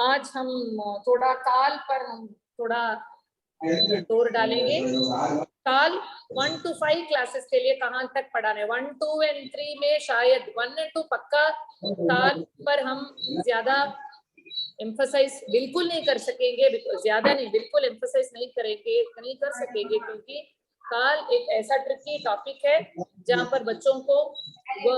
आज हम थोड़ा काल पर हम थोड़ा जोर डालेंगे। काल 1 to 5 क्लासेस के लिए कहाँ तक पढ़ाना है, 1, 2 और 3 में शायद 1 और 2 पक्का काल पर हम ज्यादा एम्फसाइज बिल्कुल नहीं कर सकेंगे, ज्यादा नहीं बिल्कुल एम्फसाइज नहीं करेंगे, नहीं कर सकेंगे, क्योंकि काल एक ऐसा ट्रिकी टॉपिक है जहाँ पर बच्चों को वो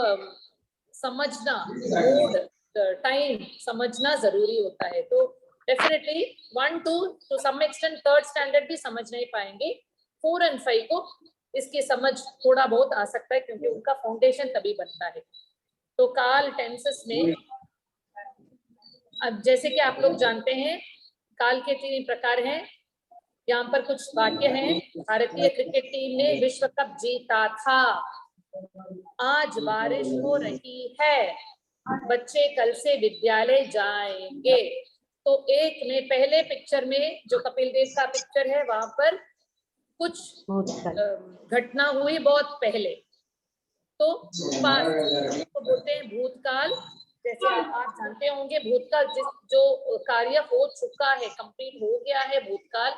समझना, मूड, टाइम समझना जरूरी होता है। तो definitely 1, 2 to some extent 3rd standard भी समझ नहीं पाएंगे, 4 और 5 को इसकी समझ थोड़ा बहुत आ सकता है, क्योंकि उनका फाउंडेशन तभी बनता है। तो काल टेंसेस में अब जैसे कि आप लोग जानते हैं काल के 3 प्रकार हैं। यहाँ पर कुछ वाक्य हैं। भारतीय क्रिकेट टीम ने विश्व कप जीता था, आज बारिश हो रही है, बच्चे कल से विद्यालय जाएंगे। तो एक में पहले पिक्चर में जो कपिल देव का पिक्चर है वहां पर कुछ घटना हुई बहुत पहले, तो पास्ट को बोलते हैं भूतकाल। जैसे आप जानते होंगे भूतकाल जो कार्य हो चुका है, कंप्लीट हो गया है, भूतकाल।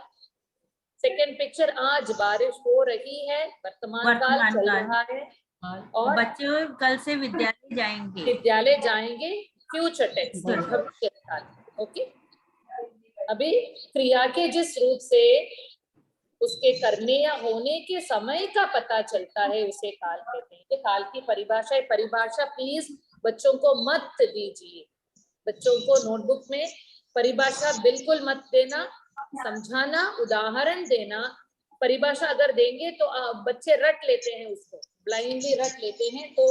सेकेंड पिक्चर आज बारिश हो रही है, वर्तमान काल चल रहा है, और बच्चे कल से विद्यालय जाएंगे, फ्यूचर टेंस भविष्य काल। ओके, अभी क्रिया के जिस रूप से उसके करने या होने के समय का पता चलता है उसे काल कहते हैं। काल की परिभाषा प्लीज बच्चों को मत दीजिए, बच्चों को नोटबुक में परिभाषा बिल्कुल मत देना, समझाना, उदाहरण देना। परिभाषा अगर देंगे तो बच्चे रट लेते हैं, उसको ब्लाइंडली रट लेते हैं, तो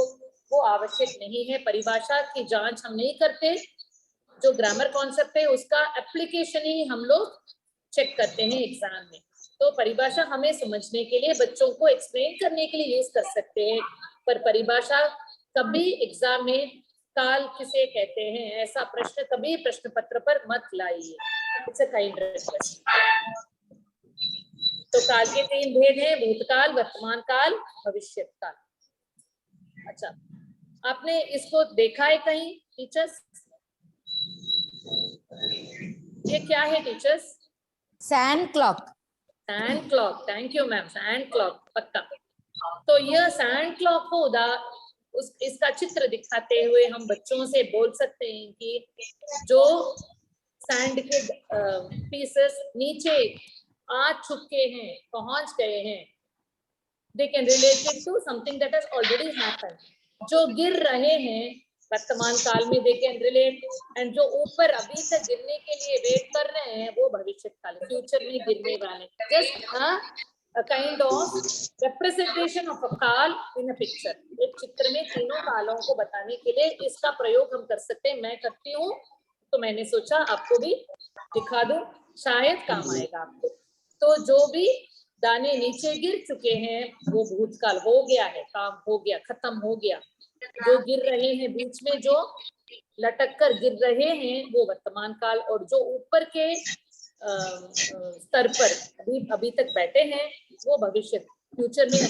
वो आवश्यक नहीं है। परिभाषा की जांच हम नहीं करते, जो ग्रामर कॉन्सेप्ट है उसका एप्लीकेशन ही हम लोग चेक करते हैं एग्जाम में। तो परिभाषा हमें समझने के लिए, बच्चों को एक्सप्लेन करने के लिए यूज कर सकते हैं, पर परिभाषा कभी एग्जाम में काल किसे कहते हैं ऐसा प्रश्न कभी प्रश्न पत्र पर मत लाइए। It's a kind request. तो काल के 3 भेद हैं, भूतकाल, वर्तमान काल, भविष्यत काल। अच्छा, आपने इसको देखा है कहीं टीचर्स? ये क्या है teachers? Sand clock. Sand clock, thank you ma'am, sand clock पक्का। तो यह सैंड क्लॉक को इसका चित्र दिखाते हुए हम बच्चों से बोल सकते हैं कि जो सैंड के पीसेस नीचे आ चुके हैं, पहुंच गए हैं, they can relate it to something that has already happened. जो गिर रहे हैं वर्तमान काल में they can relate, and जो ऊपर अभी तक गिरने के लिए वेट कर रहे हैं वो भविष्य काल, फ्यूचर में गिरने वाले। Just a kind of representation of a काल in a picture। एक चित्र में तीनों कालों को बताने के लिए इसका प्रयोग हम कर सकते हैं। मैं करती हूँ तो मैंने सोचा आपको भी दिखा दूं, शायद काम आएगा आपको। तो जो भी दाने नीचे गिर चुके हैं वो भूतकाल हो गया है, काम हो गया, खत्म हो गया। जो गिर रहे हैं, बीच में जो लटक कर गिर रहे हैं वो वर्तमान काल, और जो ऊपर के स्तर पर अभी तक बैठे हैं वो भविष्य, फ्यूचर में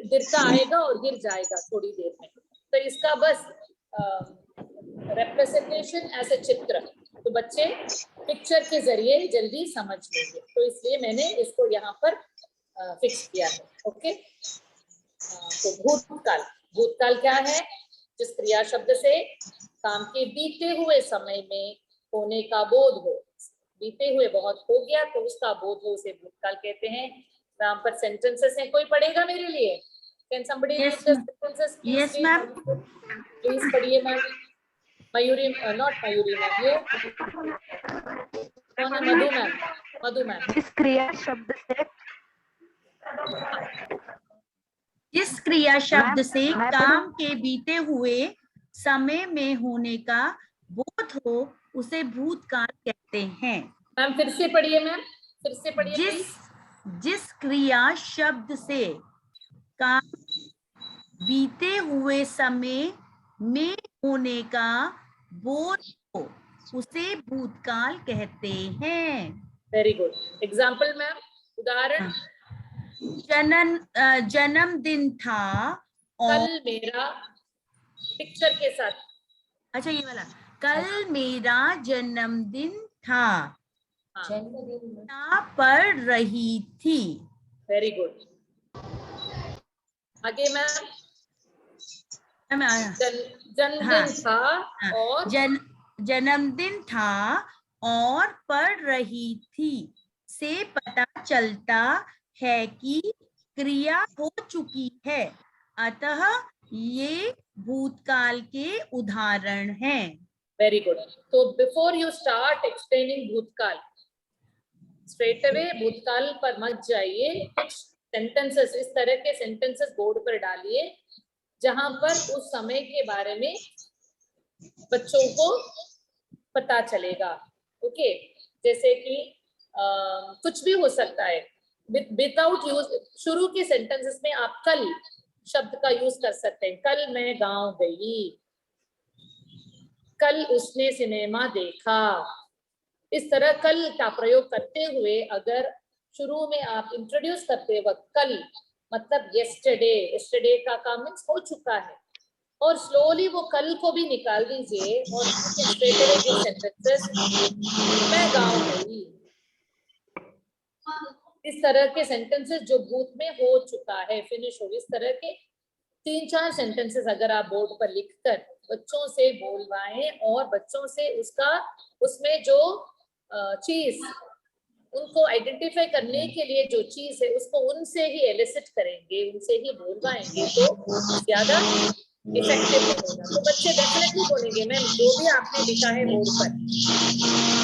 गिरता आएगा और गिर जाएगा थोड़ी देर में। तो इसका बस रिप्रेजेंटेशन ऐसे चित्र, तो बच्चे पिक्चर के जरिए जल्दी समझ लेंगे, तो इसलिए मैंने इसको यहाँ पर फिक्स किया है। ओके, तो भूतकाल, भूतकाल क्या है? जिस क्रिया शब्द से काम के बीते हुए समय में होने का बोध हो, बीते हुए बहुत हो गया तो उसका बोध हो, उसे भूतकाल कहते हैं। यहाँ पर सेंटेंसेस हैं, कोई पढ़ेगा मेरे लिए? Can somebody read the sentences? Yes ma'am, please पढ़िए ma'am. Mayuri, not Mayuri ma'am, ये कौन है? Madhu ma'am, Madhu ma'am. इस क्रिया शब्द से, जिस क्रिया शब्द से काम के बीते हुए समय में होने का बोध हो उसे भूतकाल कहते हैं। मैम फिर से पढ़िए मैम, फिर से पढ़िए। जिस क्रिया शब्द से काम बीते हुए समय में होने का बोध हो उसे भूतकाल कहते हैं। Very good. एग्जाम्पल मैम, उदाहरण। जन्मदिन था कल मेरा, पिक्चर के साथ। अच्छा ये वाला, कल मेरा जन्मदिन था, हाँ, पढ़ रही थी। Very good. आगे मैम, जन्मदिन था और जन्मदिन था और पढ़ रही थी से पता चलता है कि क्रिया हो चुकी है, अतः ये भूतकाल के उदाहरण हैं। Very good. तो बिफोर यू स्टार्ट एक्सप्लेनिंग भूतकाल, स्ट्रेट अवे भूतकाल पर मत जाइए। कुछ सेंटेंसेस, इस तरह के सेंटेंसेस बोर्ड पर डालिए जहां पर उस समय के बारे में बच्चों को पता चलेगा। ओके, जैसे कि कुछ भी हो सकता है विदाउट यूज। शुरू के सेंटेंसेस में आप कल शब्द का यूज कर सकते हैं। कल मैं गांव गई, कल उसने सिनेमा देखा। इस तरह कल का प्रयोग करते हुए अगर शुरू में आप इंट्रोड्यूस करते वक्त कल मतलब येस्टरडे, येस्टरडे का काम मीन्स हो चुका है, और स्लोली वो कल को भी निकाल दीजिए और स्ट्रेट अवे गिव सेंटेंसेस, मैं गांव गई। इस तरह के सेंटेंसेस जो भूत में हो चुका है, फिनिश हो, इस तरह के 3-4 सेंटेंसेस अगर आप बोर्ड पर लिखकर बच्चों से बोलवाएं और बच्चों से उसमें जो चीज उनको आइडेंटिफाई करने के लिए जो चीज है उसको उनसे ही एलिसिट करेंगे, उनसे ही बोलवाएंगे तो ज्यादा इफेक्टिव होगा। तो बच्चे डेफिनेटली बोलेंगे मैम जो भी आपने लिखा है बोर्ड पर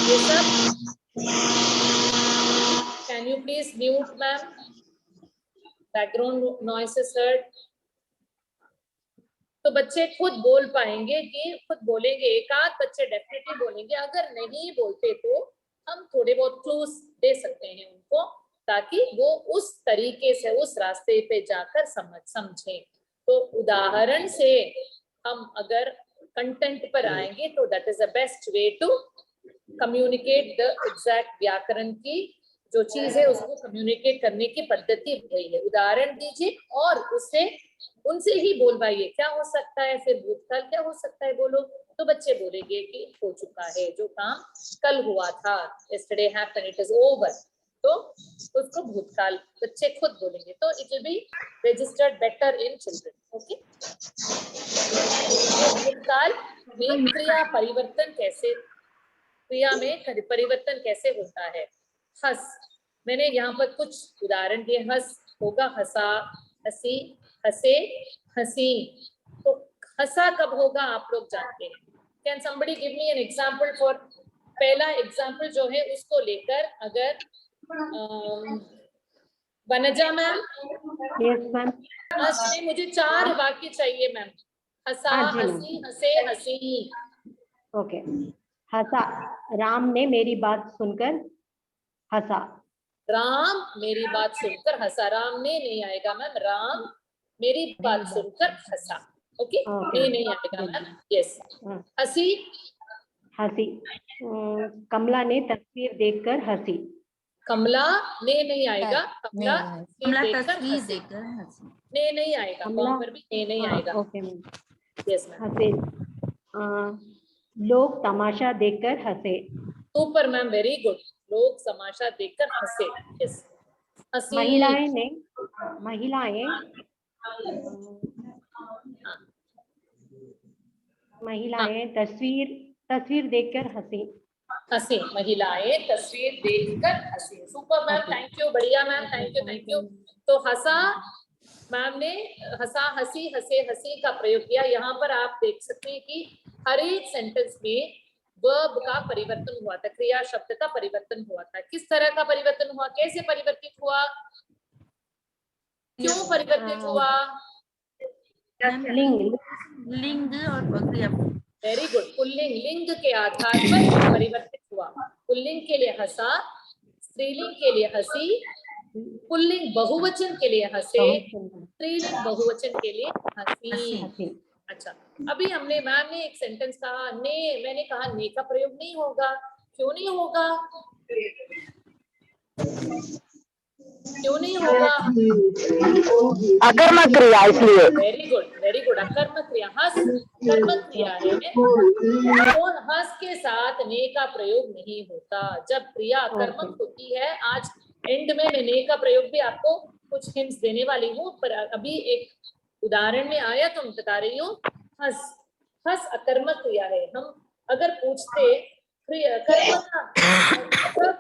ये सब। Can you please mute ma'am, background noises heard. तो बच्चे खुद बोल पाएंगे कि खुद बोलेंगे, एक आध बच्चे डेफिनेटली बोलेंगे। अगर नहीं बोलते तो हम थोड़े बहुत क्लूज दे सकते हैं उनको, ताकि वो उस तरीके से उस रास्ते पे जाकर समझें। तो उदाहरण से हम अगर कंटेंट पर आएंगे तो that is the best way to communicate the exact व्याकरण की जो चीज है उसको कम्युनिकेट करने की पद्धति वही है। उदाहरण दीजिए और उससे उनसे ही बोलवाइए। क्या हो सकता है, फिर भूतकाल क्या हो सकता है बोलो, तो बच्चे बोलेंगे कि हो चुका है, जो काम कल हुआ था, yesterday happened, it is over, तो उसको भूतकाल बच्चे खुद बोलेंगे। तो it will be registered better in children. Okay, भूतकाल में क्रिया परिवर्तन कैसे, क्रिया में परिवर्तन कैसे होता है। हंस, मैंने यहाँ पर कुछ उदाहरण दिए। हंस होगा हंसा, हंसी, हंसे, हंसी। तो हंसा कब होगा आप लोग जानते हैं। Can somebody give me an example for, पहला एग्जांपल जो है उसको लेकर अगर वनजा मैम। Yes ma'am. नहीं, मुझे 4 वाक्य चाहिए मैम। हंसा, हंसी, हंसे, हंसी। ओके, हंसा, राम ने मेरी बात सुनकर हंसा। राम मेरी बात सुनकर हंसा, राम ने नहीं आएगा मैम, राम मेरी बात सुनकर हंसा। ओके, नहीं आएगा मैम। यस, हंसी, हंसी, कमला ने तस्वीर देखकर हंसी। कमला ने नहीं आएगा, कमला कमला देखकर तस्वीर हंसी, देखकर हंसी। ने नहीं आएगा, कमला पर भी ने नहीं आएगा। Okay ma'am. Yes ma'am. हंसे, लोग तमाशा देखकर हंसे। Super ma'am, very good. लोग तमाशा देखकर हंसे। यस, हंसी। महिलाएं तस्वीर देखकर हंसी। हंसी, महिलाएं तस्वीर देखकर हंसी। सुपर मैम, थैंक यू, बढ़िया मैम, थैंक यू। तो हंसा मैम ने, हंसा, हंसी, हंसे, हंसी का प्रयोग किया। यहाँ पर आप देख सकते हैं कि हर एक सेंटेंस में वर्ब का परिवर्तन हुआ था, क्रिया शब्द का परिवर्तन हुआ था। किस तरह का परिवर्तन हुआ, कैसे परिवर्तित हुआ, क्यों परिवर्तित हुआ। लिंग और क्रिया। वेरी गुड, पुल्लिंग लिंग के आधार पर परिवर्तित हुआ। पुल्लिंग के लिए हंसा, स्त्रीलिंग के लिए हंसी, पुल्लिंग बहुवचन के लिए हंसे, स्त्रीलिंग बहुवचन के लिए हंसी। अच्छा, अभी हमने, मैम ने एक सेंटेंस कहा ने, मैंने कहा ने का प्रयोग नहीं होगा। क्यों नहीं होगा, क्यों नहीं होगा? अकर्मक क्रिया इसलिए। Very good. अकर्मक क्रिया, हस कर्मक क्रिया है, तो हस के साथ ने का प्रयोग नहीं होता। जब क्रिया अकर्मक होती है, आज एंड में मैं ने का प्रयोग भी आपको कुछ हिंट्स देने वाली हूँ, पर अभी एक उदाहरण में आया तो मैं बता रही हूँ। हस अकर्मक क्रिया है। हम अगर पूछते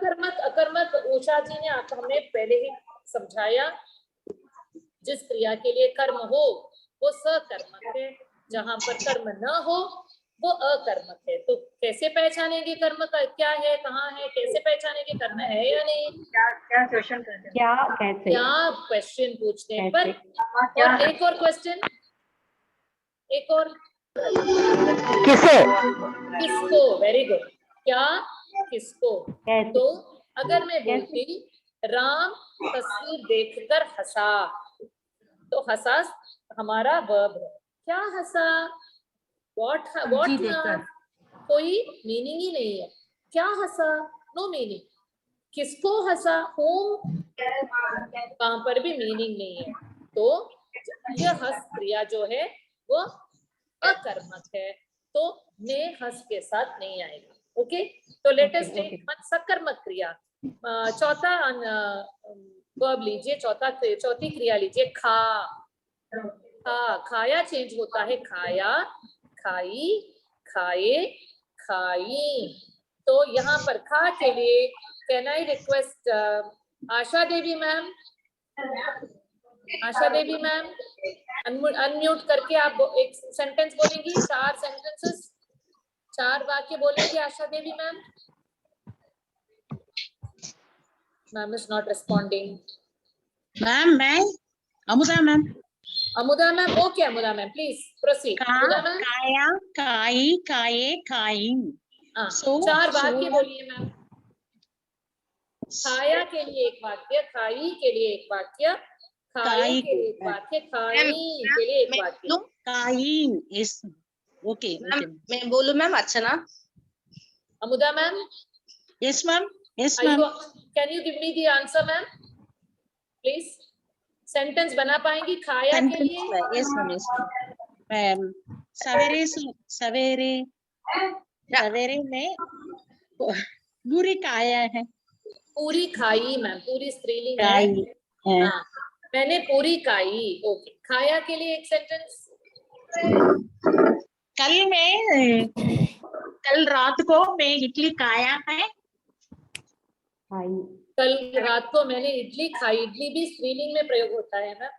कर्मक अकर्मक, उषा जी ने हमें पहले ही समझाया, जिस क्रिया के लिए कर्म हो वो सकर्मक है, जहां पर कर्म न हो वो अकर्मक है। तो कैसे पहचानेंगे कर्म का क्या है, कहाँ है, कैसे पहचानेंगे करना है या नहीं? क्या कैसे क्या क्वेश्चन पूछने पर। क्या और एक और क्वेश्चन, एक और, किसे? किसको? Very good. क्या किसको? कैसे तो अगर मैं बोलती राम तस्वीर देखकर हंसा, तो हंसा हमारा वर्ब है। क्या हंसा? व्हाट सब्जी देखकर। कोई मीनिंग ही नहीं है। क्या हंसा? No meaning. किसको हंसा? होम, वहां पर भी मीनिंग नहीं है। तो यह हंस क्रिया जो है वो अकर्मक है, तो ने हंस के साथ नहीं आएगा। ओके, तो लेट अस टेक वन सकर्मक क्रिया। चौथा वर्ब लीजिए, चौथी क्रिया लीजिए, खा। खाया चेंज होता है, खाया, खाई, खाए, खाई। तो यहाँ पर खा के लिए can I request Asha Devi ma'am, Asha Devi ma'am unmute करके आप एक सेंटेंस बोलेंगी, 4 सेंटेंसेस, 4 वाक्य बोलेंगे Asha Devi ma'am. Ma'am is not responding. मैं Amudha ma'am. Amudha ma'am, okay Amudha ma'am please proceed. Amudha ma'am, काया, काई, काये, काइन। हाँ, 4 वाक्य बोलिए मैम। खाया के लिए एक वाक्य, खाई के लिए एक वाक्य, खाई के लिए एक वाक्य, खाई के लिए एक वाक्य। काइन इस ओके। मैं बोलूं ma'am? Archana. Amudha ma'am, yes ma'am, yes ma'am. Can you give me the answer ma'am please? Sentence बना पाएंगी खाया के लिए? Yes ma'am, yes ma'am. सवेरे सवेरे सवेरे में पूरी काया है। पूरी खाई मैम, पूरी स्त्रीलिंग है। काई। हाँ, मैंने पूरी खाई। ओके, खाया के लिए एक सेंटेंस। कल रात को मैं इडली खाया है। कल रात को मैंने इडली खाई। इडली भी स्त्रीलिंग में प्रयोग होता है मैम।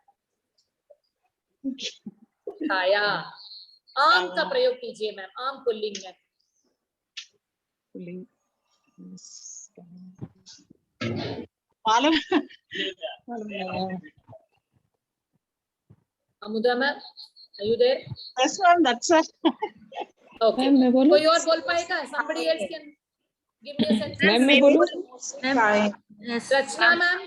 खाया। आम का प्रयोग कीजिए मैम, आम पुल्लिंग में। अमुदा ma'am, are you there? Yes ma'am, that's all. Okay. कोई और बोल पाएगा? Somebody else can give me a sentence. Ma'am मैं बोलूं? रचना मैम,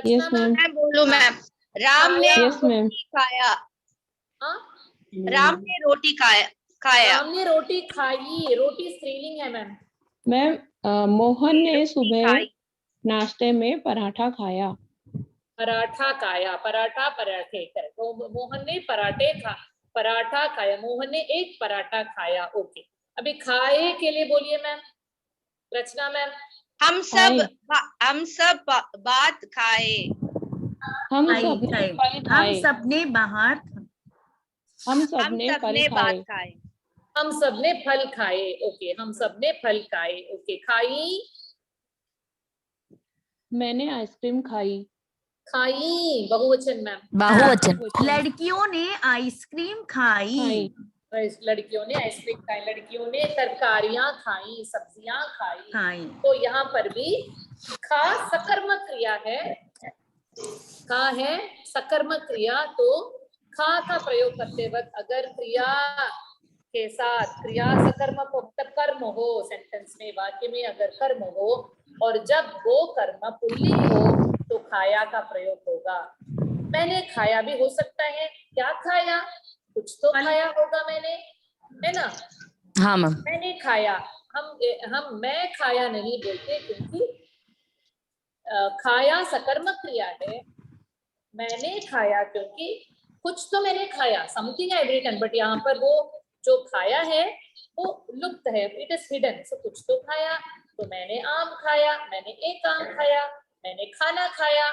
यस मैम। मैं बोलूं मैम? राम ने रोटी खाया। हाँ, राम ने रोटी खाया। राम ने रोटी खाई। रोटी स्त्रीलिंग है मैम। मैम मोहन ने सुबह नाश्ते में पराठा खाया। पराठा खाया, पराठा पराठे। तो मोहन ने पराठा खाया। मोहन ने एक पराठा खाया। ओके, अभी खाए के लिए बोलिए मैम, रचना मैम। हम सब बात खाए। हम सबने फल खाए। हम सबने बाहर, हम सबने फल बात खाए। खाए। हम सबने फल खाए। ओके, हम सबने फल खाए। ओके, खाई, मैंने आइसक्रीम खाई। खाई बहुवचन मैम। बहुवचन। लड़कियों ने आइसक्रीम खाई। लड़कियों ने आइसक्रीम खाई। लड़कियों ने तरकारियां खाई, सब्जियां खाई। तो यहाँ पर भी खा सकर्मक क्रिया है। खा है सकर्मक क्रिया। तो खा का प्रयोग करते वक्त अगर क्रिया के साथ क्रिया सकर्मक हो, मतलब कर्म हो, सेंटेंस में, वाक्य में अगर कर्म हो और जब वो कर्म पुल्लिंग हो तो खाया का प्रयोग होगा। मैंने खाया भी हो सकता है। क्या खाया? कुछ तो खाया होगा मैंने, है ना? हाँ मैम। मैंने खाया। हम मैं खाया नहीं बोलते, क्योंकि खाया सकर्मक क्रिया है। मैंने खाया क्योंकि कुछ तो मैंने खाया, समथिंग आई रिटन, बट यहाँ पर वो जो खाया है वो लुप्त है, इट इज हिडन। सो कुछ तो खाया, तो मैंने आम खाया, मैंने एक आम खाया, मैंने खाना खाया।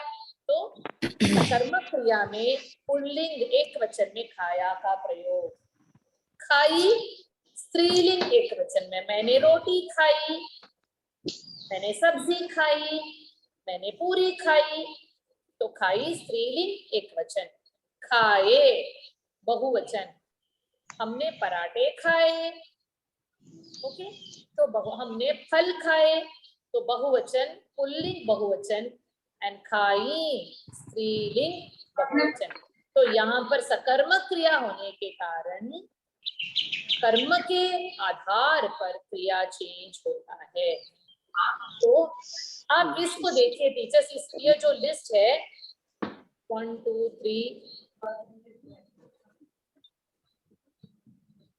तो सकर्मक क्रिया में पुल्लिंग एक वचन में खाया का प्रयोग। खाई स्त्रीलिंग एक वचन में, मैंने रोटी खाई, मैंने सब्जी खाई, मैंने पूरी खाई। तो खाई स्त्रीलिंग एक वचन, खाए बहुवचन। हमने पराठे खाए, ओके, तो हमने फल खाए, तो बहुवचन पुल्लिंग बहुवचन, एंड खाई स्त्रीलिंग बहुवचन। तो यहाँ पर सकर्मक क्रिया होने के कारण कर्म के आधार पर क्रिया चेंज होता है। तो आप इसको देखिए टीचर्स, ये जो लिस्ट है 1 2 3,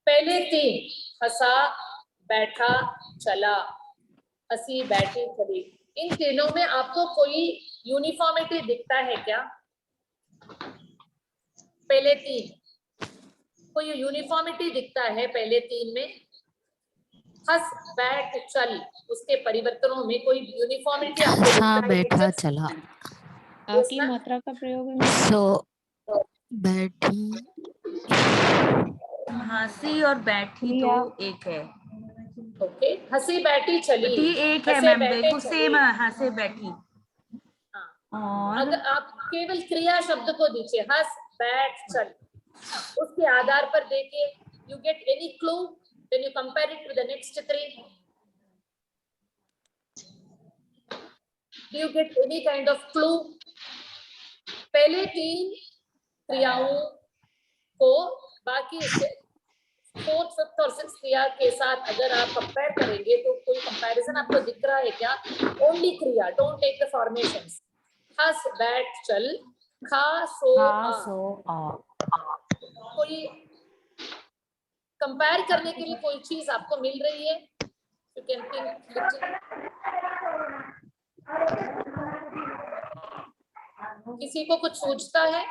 पहले 3 हंसा बैठा चला, हंसी बैठी चली, इन तीनों में आपको कोई यूनिफॉर्मिटी दिखता है क्या? पहले 3 कोई यूनिफॉर्मिटी दिखता है पहले 3 में? हंस बैठ चल, उसके परिवर्तनों में कोई यूनिफॉर्मिटी आपको दिखता हाँ है? बैठा चला, आ की मात्रा का प्रयोग है मैम। सो बैठी, हंसी और बैठी तो एक है, ओके, हंसी बैठी चली, टी एक है हंसे मैम, बैठे बिल्कुल चली। सेम है, हंसे बैठी। हाँ। और अगर आप केवल क्रिया शब्द को दीजिए हंस बैठ चल, उसके आधार पर देखिए, you get any clue when you compare it with the next 3? Do you get any kind of clue? पहले 3 क्रियाओं को बाकी 4th 5th और 6th क्रिया के साथ अगर आप कंपेयर करेंगे तो कोई कंपैरिजन आपको दिख रहा है क्या? ओनली क्रिया, डोंट टेक द फॉर्मेशंस। हंस बैठ चल, खा सो आ, कोई कंपेयर करने के लिए कोई चीज आपको मिल रही है? You can think. किसी को कुछ सोचता है?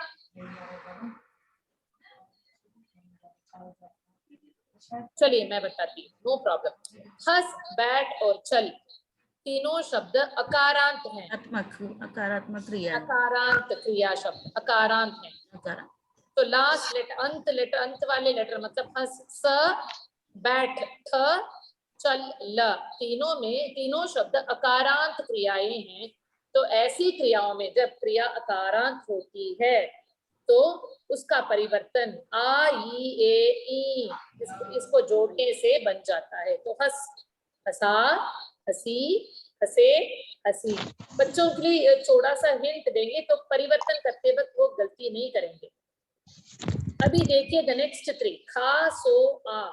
चलिए मैं बताती हूँ, नो प्रॉब्लम। हंस बैठ और चल तीनों शब्द अकारांत हैं। अकारात्मक क्रिया, अकारांत क्रिया शब्द अकारांत हैं। तो लास्ट लेटर, अंत वाले लेटर मतलब हंस स बैठ थ चल ल, तीनों में तीनों शब्द अकारांत क्रियाएं हैं। तो ऐसी क्रियाओं में जब क्रिया अकारांत होती है तो उसका परिवर्तन आ ई ए ई इसको जोड़ने से बन जाता है। तो हंस हंसा, हंसी, हंसे, हंसी। बच्चों के लिए थोड़ा सा हिंट देंगे तो परिवर्तन करते वक्त वो गलती नहीं करेंगे। अभी देखिए द नेक्स्ट 3 खा सो आ,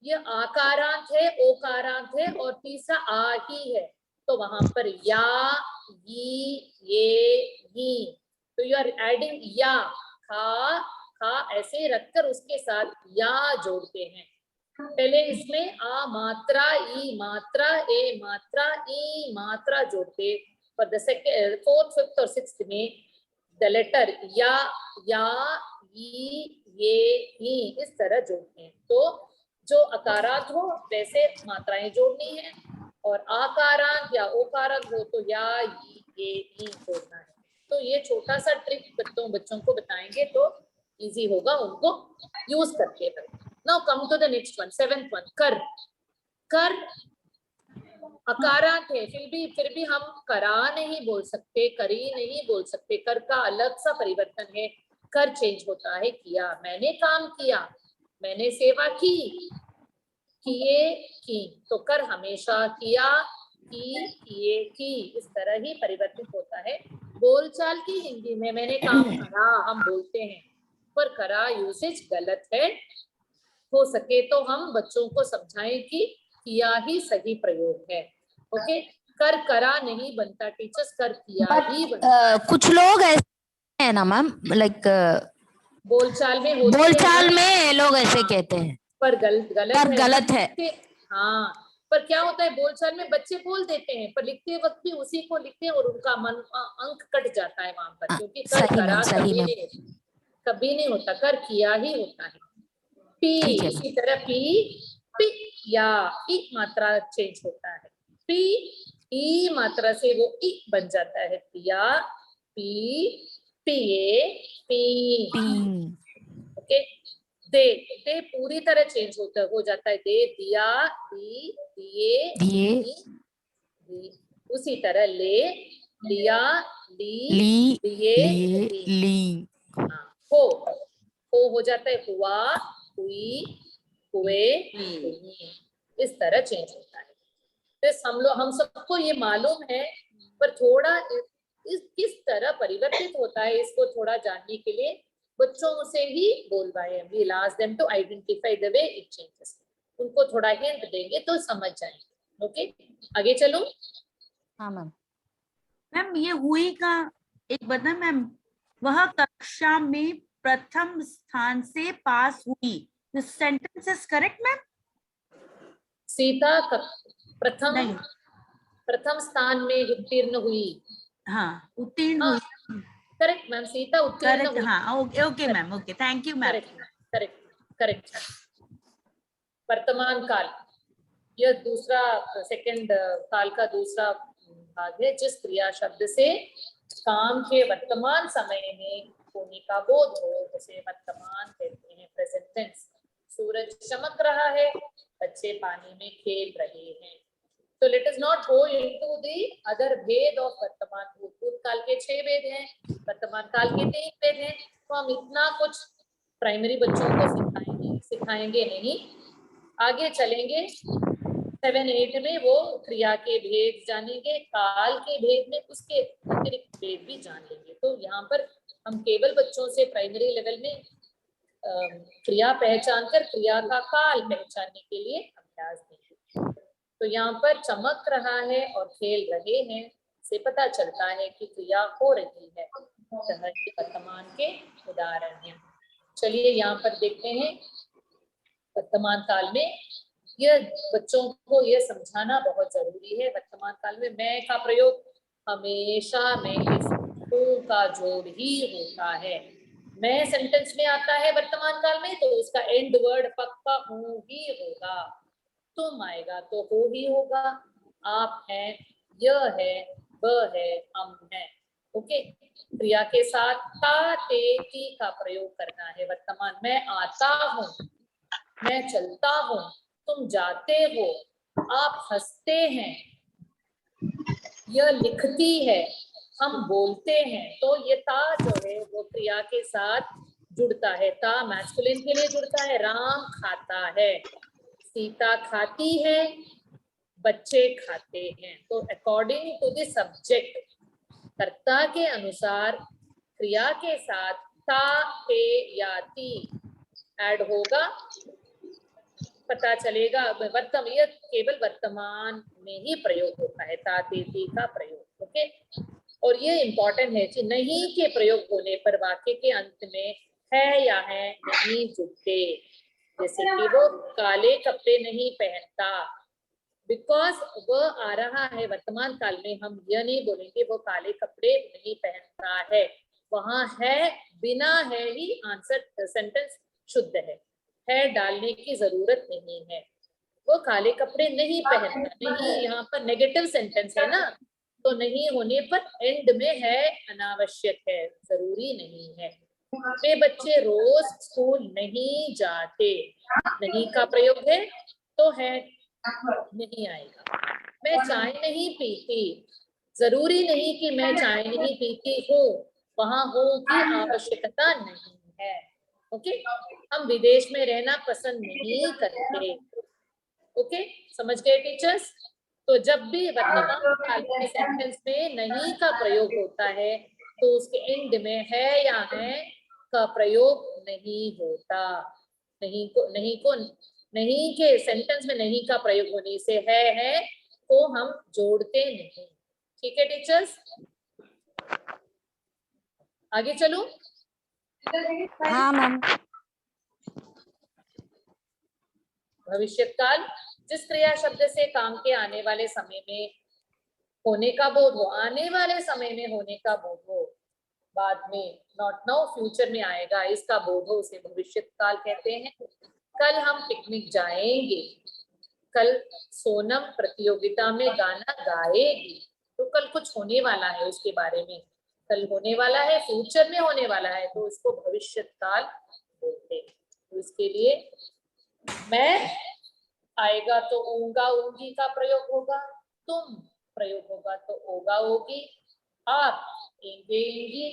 ये आकारांत है, ओकारांत है और तीसरा आ ही है। तो वहां पर या ये ही, तो यू आर एडिंग या, खा खा ऐसे रखकर उसके साथ या जोड़ते हैं। पहले इसमें आ मात्रा, ई मात्रा, ए मात्रा, ई मात्रा जोड़ते, पर द सेकंड 4th 5th और 6th में द लेटर या ये इस तरह जोड़ते हैं। तो जो अकारांत हो वैसे मात्राएं जोड़नी है और आकारांत या ओकारांत हो तो या ये जोड़ना है। तो ये छोटा सा ट्रिक बच्चों को बताएंगे तो इजी होगा उनको यूज करके। Now come to the next one, 7th one, कर। कर अकारांत है, फिर भी हम करा नहीं बोल सकते, करी नहीं बोल सकते। कर का अलग सा परिवर्तन है, कर चेंज होता है किया। मैंने काम किया, मैंने सेवा की, किए की। तो कर हमेशा किया, की, किए की, इस तरह ही परिवर्तित होता है। बोलचाल की हिंदी में मैंने काम करा हम बोलते हैं, पर करा यूसेज गलत है। हो सके तो हम बच्चों को समझाएं कि किया ही सही प्रयोग है। ओके, कर करा नहीं बनता टीचर्स, कर किया ही बनता है। कुछ लोग ऐसे हैं ना मैम, लाइक बोलचाल में होते बोलचाल हैं, में लोग ऐसे कहते हैं पर गलत पर गलत है। हाँ, पर क्या होता है बोलचाल में बच्चे बोल देते हैं पर लिखते वक्त भी उसी को लिखते हैं और उनका मन अंक कट जाता है वहां पर, क्योंकि कर सही करा मैम, सही कभी मैम। नहीं होता, कभी नहीं होता, कर किया ही होता है। पी, ठीक है इसी तरह पी या ई मात्रा चेंज होता है, पी ई मात्रा से वो ई बन जाता है, पिया पी, पिए पी। पी, ओके, दे पूरी तरह चेंज हो जाता है, दे दिया दी दिए दिए, दी। उसी तरह ले लिया ली ली, दिए लिए, दी। ली। हाँ, हो जाता है हुआ हुई हुए हुई, इस तरह चेंज होता है। तो हम सबको ये मालूम है, पर थोड़ा किस तरह परिवर्तित होता है इसको थोड़ा जानने के लिए बच्चों से ही बोलवाए, we'll ask them to identify the way it changes, उनको थोड़ा हिंट देंगे तो समझ जाएंगे। ओके, आगे चलो। हाँ मैम। मैम ये हुई का एक बता मैम, वह कक्षा में प्रथम स्थान से पास हुई, this sentence is correct ma'am? Sita नहीं, प्रथम स्थान में उत्तीर्ण हुई। हाँ उत्तीर्ण हाँ, हुई, करेक्ट मैम, सीता उत्तीर्ण करेक्ट। हुई। हाँ okay okay ma'am, okay thank you ma'am. Correct. वर्तमान काल, यह दूसरा सेकंड काल का दूसरा भाग है, जिस क्रिया शब्द से काम के वर्तमान समय में होने का बोध हो उसे वर्तमान कहते हैं, प्रेजेंट टेंस। सूरज चमक रहा है, बच्चे पानी में खेल रहे हैं। तो let us not go into the other भेद ऑफ वर्तमान। भूतकाल के 6 भेद हैं, वर्तमान काल के 3 भेद हैं, तो हम इतना कुछ प्राइमरी बच्चों को सिखाएंगे नहीं। आगे चलेंगे 7-8 में वो क्रिया के भेद जानेंगे, काल के भेद में उसके अतिरिक्त भेद भी जान लेंगे। तो यहाँ पर हम केवल बच्चों से प्राइमरी लेवल में क्रिया पहचान कर क्रिया का काल पहचानने के लिए अभ्यास देंगे। तो यहाँ पर चमक रहा है और खेल रहे हैं से पता चलता है कि क्रिया हो रही है, वर्तमान के उदाहरण हैं। चलिए यहाँ पर देखते हैं वर्तमान काल में यह बच्चों को यह समझाना बहुत जरूरी है। वर्तमान काल में मैं का प्रयोग हमेशा में का जोड़ ही होता है। मैं सेंटेंस में आता है वर्तमान काल में तो उसका एंड वर्ड पक्का हूँ ही होगा। तुम आएगा तो हो ही होगा, आप हैं, यह है, वह है, हम हैं। ओके, क्रिया के साथ ता ते ती का प्रयोग करना है। वर्तमान मैं आता हूँ, मैं चलता हूँ, तुम जाते हो, आप हंसते हैं, यह लिखती है, हम बोलते हैं। तो ये ता जो है वो क्रिया के साथ जुड़ता है। ता मैस्कुलिन के लिए जुड़ता है। राम खाता है, सीता खाती है, बच्चे खाते हैं। तो अकॉर्डिंग टू द सब्जेक्ट, कर्ता के अनुसार क्रिया के साथ ता ते या ती ऐड होगा, पता चलेगा। यह केवल वर्तमान में ही प्रयोग होता है, ता ते ती का प्रयोग। ओके, और ये इम्पोर्टेंट है कि नहीं के प्रयोग होने पर वाक्य के अंत में है या है नहीं जुड़ते। जैसे कि वो काले कपड़े नहीं पहनता, बिकॉज वह आ रहा है वर्तमान काल में, हम यह नहीं बोलेंगे वो काले कपड़े नहीं पहनता है। वहां है बिना है ही आंसर सेंटेंस शुद्ध है डालने की जरूरत नहीं है। वो काले कपड़े नहीं पहनता, नहीं यहाँ पर नेगेटिव सेंटेंस है ना, तो नहीं होने पर एंड में है अनावश्यक है, जरूरी नहीं है। वे बच्चे रोज स्कूल नहीं जाते, नहीं का प्रयोग है तो है नहीं आएगा। मैं चाय नहीं पीती, जरूरी नहीं कि मैं चाय नहीं पीती हूँ, वहां हो की आवश्यकता नहीं है। ओके, हम विदेश में रहना पसंद नहीं करते। ओके, समझ गए टीचर्स? तो जब भी वर्तमान काल के सेंटेंस में नहीं का प्रयोग होता है तो उसके एंड में है या है का प्रयोग नहीं होता। नहीं के सेंटेंस में नहीं का प्रयोग होने से है को हम जोड़ते नहीं। ठीक है टीचर्स, आगे चलो। हाँ मैम। भविष्यकाल जिस क्रिया शब्द से काम के आने वाले समय में होने का बोध हो, आने वाले समय में होने का बोध हो, बाद में, नॉट नाउ, फ्यूचर में आएगा, इसका बोध हो, उसे भविष्य काल कहते हैं। कल हम पिकनिक जाएंगे, कल सोनम प्रतियोगिता में गाना गाएगी, तो कल कुछ होने वाला है उसके बारे में, कल होने वाला है, फ्यूचर में होने वाला है, तो इसको भविष्य काल बोलते हैं। तो इसके लिए मैं आएगा तो ऊंगा ऊंगी का प्रयोग होगा, तुम प्रयोग होगा तो ओगा ओगी, आप एंगे एंगी,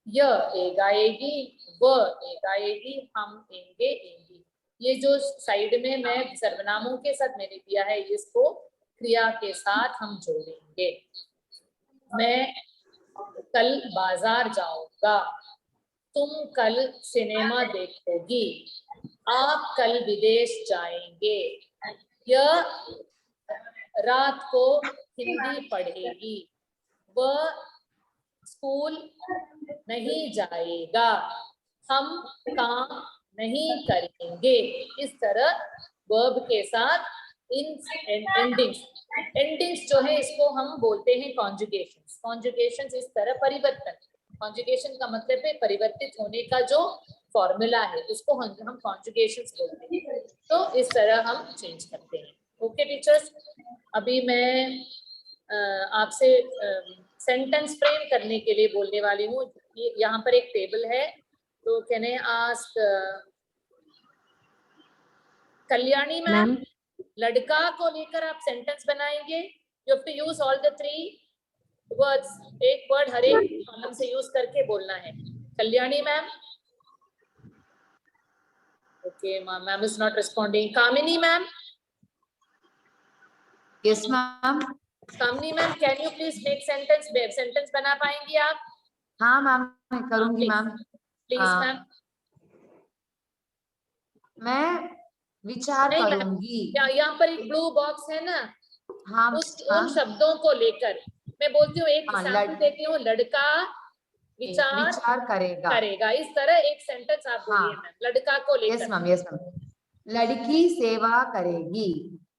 य एगा एगी, व एगा एगी, हम एंगे एंगी। ये जो साइड में मैं सर्वनामों के साथ मैंने दिया है, इसको क्रिया के साथ हम जोड़ेंगे। मैं कल बाजार जाऊंगा, तुम कल सिनेमा देखोगी, आप कल विदेश जाएंगे, यह रात को हिंदी पढ़ेगी, वह स्कूल नहीं जाएगा, हम काम नहीं करेंगे। इस तरह वर्ब के साथ इन एंडिंग्स जो है इसको हम बोलते हैं कॉन्जुगेशंस। कॉन्जुगेशंस इस तरह परिवर्तन, कॉन्जुगेशन का मतलब है परिवर्तित होने का जो फॉर्मूला है, उसको हम कॉन्जुगेशंस बोलते हैं। तो इस तरह हम चेंज करते हैं। ओके टीचर्स, अभी मैं आपसे सेंटेंस फ्रेम करने के लिए बोलने वाली हूँ। यहाँ पर एक टेबल है, तो can I ask Kalyani ma'am, लड़का को लेकर आप सेंटेंस बनाएंगे। You have to use all the 3 words, एक वर्ड हर एक कॉलम से यूज करके बोलना है। Kalyani ma'am, okay ma'am is not responding. Kamini ma'am, yes ma'am. Kamini ma'am, can you please make sentence बना पाएंगी आप? हाँ मैम, मैं करूंगी मैम। Please ma'am. मैं विचार करूंगी। यहाँ पर एक ब्लू बॉक्स है ना, हाँ, उन शब्दों को लेकर मैं बोलती हूँ, एक एग्जांपल देती हूँ, लड़का विचार करेगा। इस तरह एक सेंटेंस आप बोलिए मैम, लड़का को लेकर। Yes ma'am, yes ma'am. लड़की सेवा करेगी।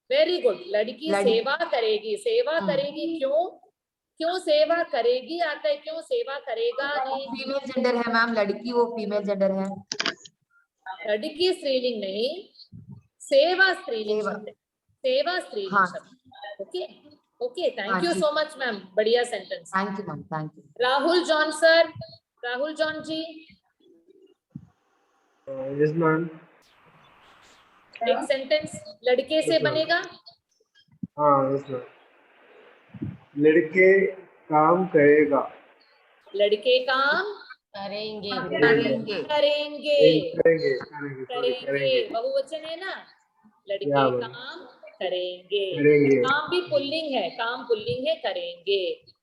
वेरी गुड, लड़की सेवा करेगी। सेवा करेगी क्यों सेवा करेगी आता है, क्यों सेवा करेगा नहीं? फीमेल जेंडर है मैम, लड़की वो फीमेल जेंडर है। लड़की स्त्रीलिंग नहीं, सेवा स्त्रीलिंग शब्द है, सेवा स्त्रीलिंग शब्द। Okay okay, thank you so much ma'am, बढ़िया sentence. Thank you ma'am, thank you. Rahul John sir, Rahul John ji. Yes ma'am. एक सेंटेंस लड़के से बनेगा। हाँ यस मैम। लड़के काम करेगा। लड़के काम करेंगे। बहुवचन है ना, लड़के काम करेंगे। काम भी पुल्लिंग है, काम पुल्लिंग है, करेंगे।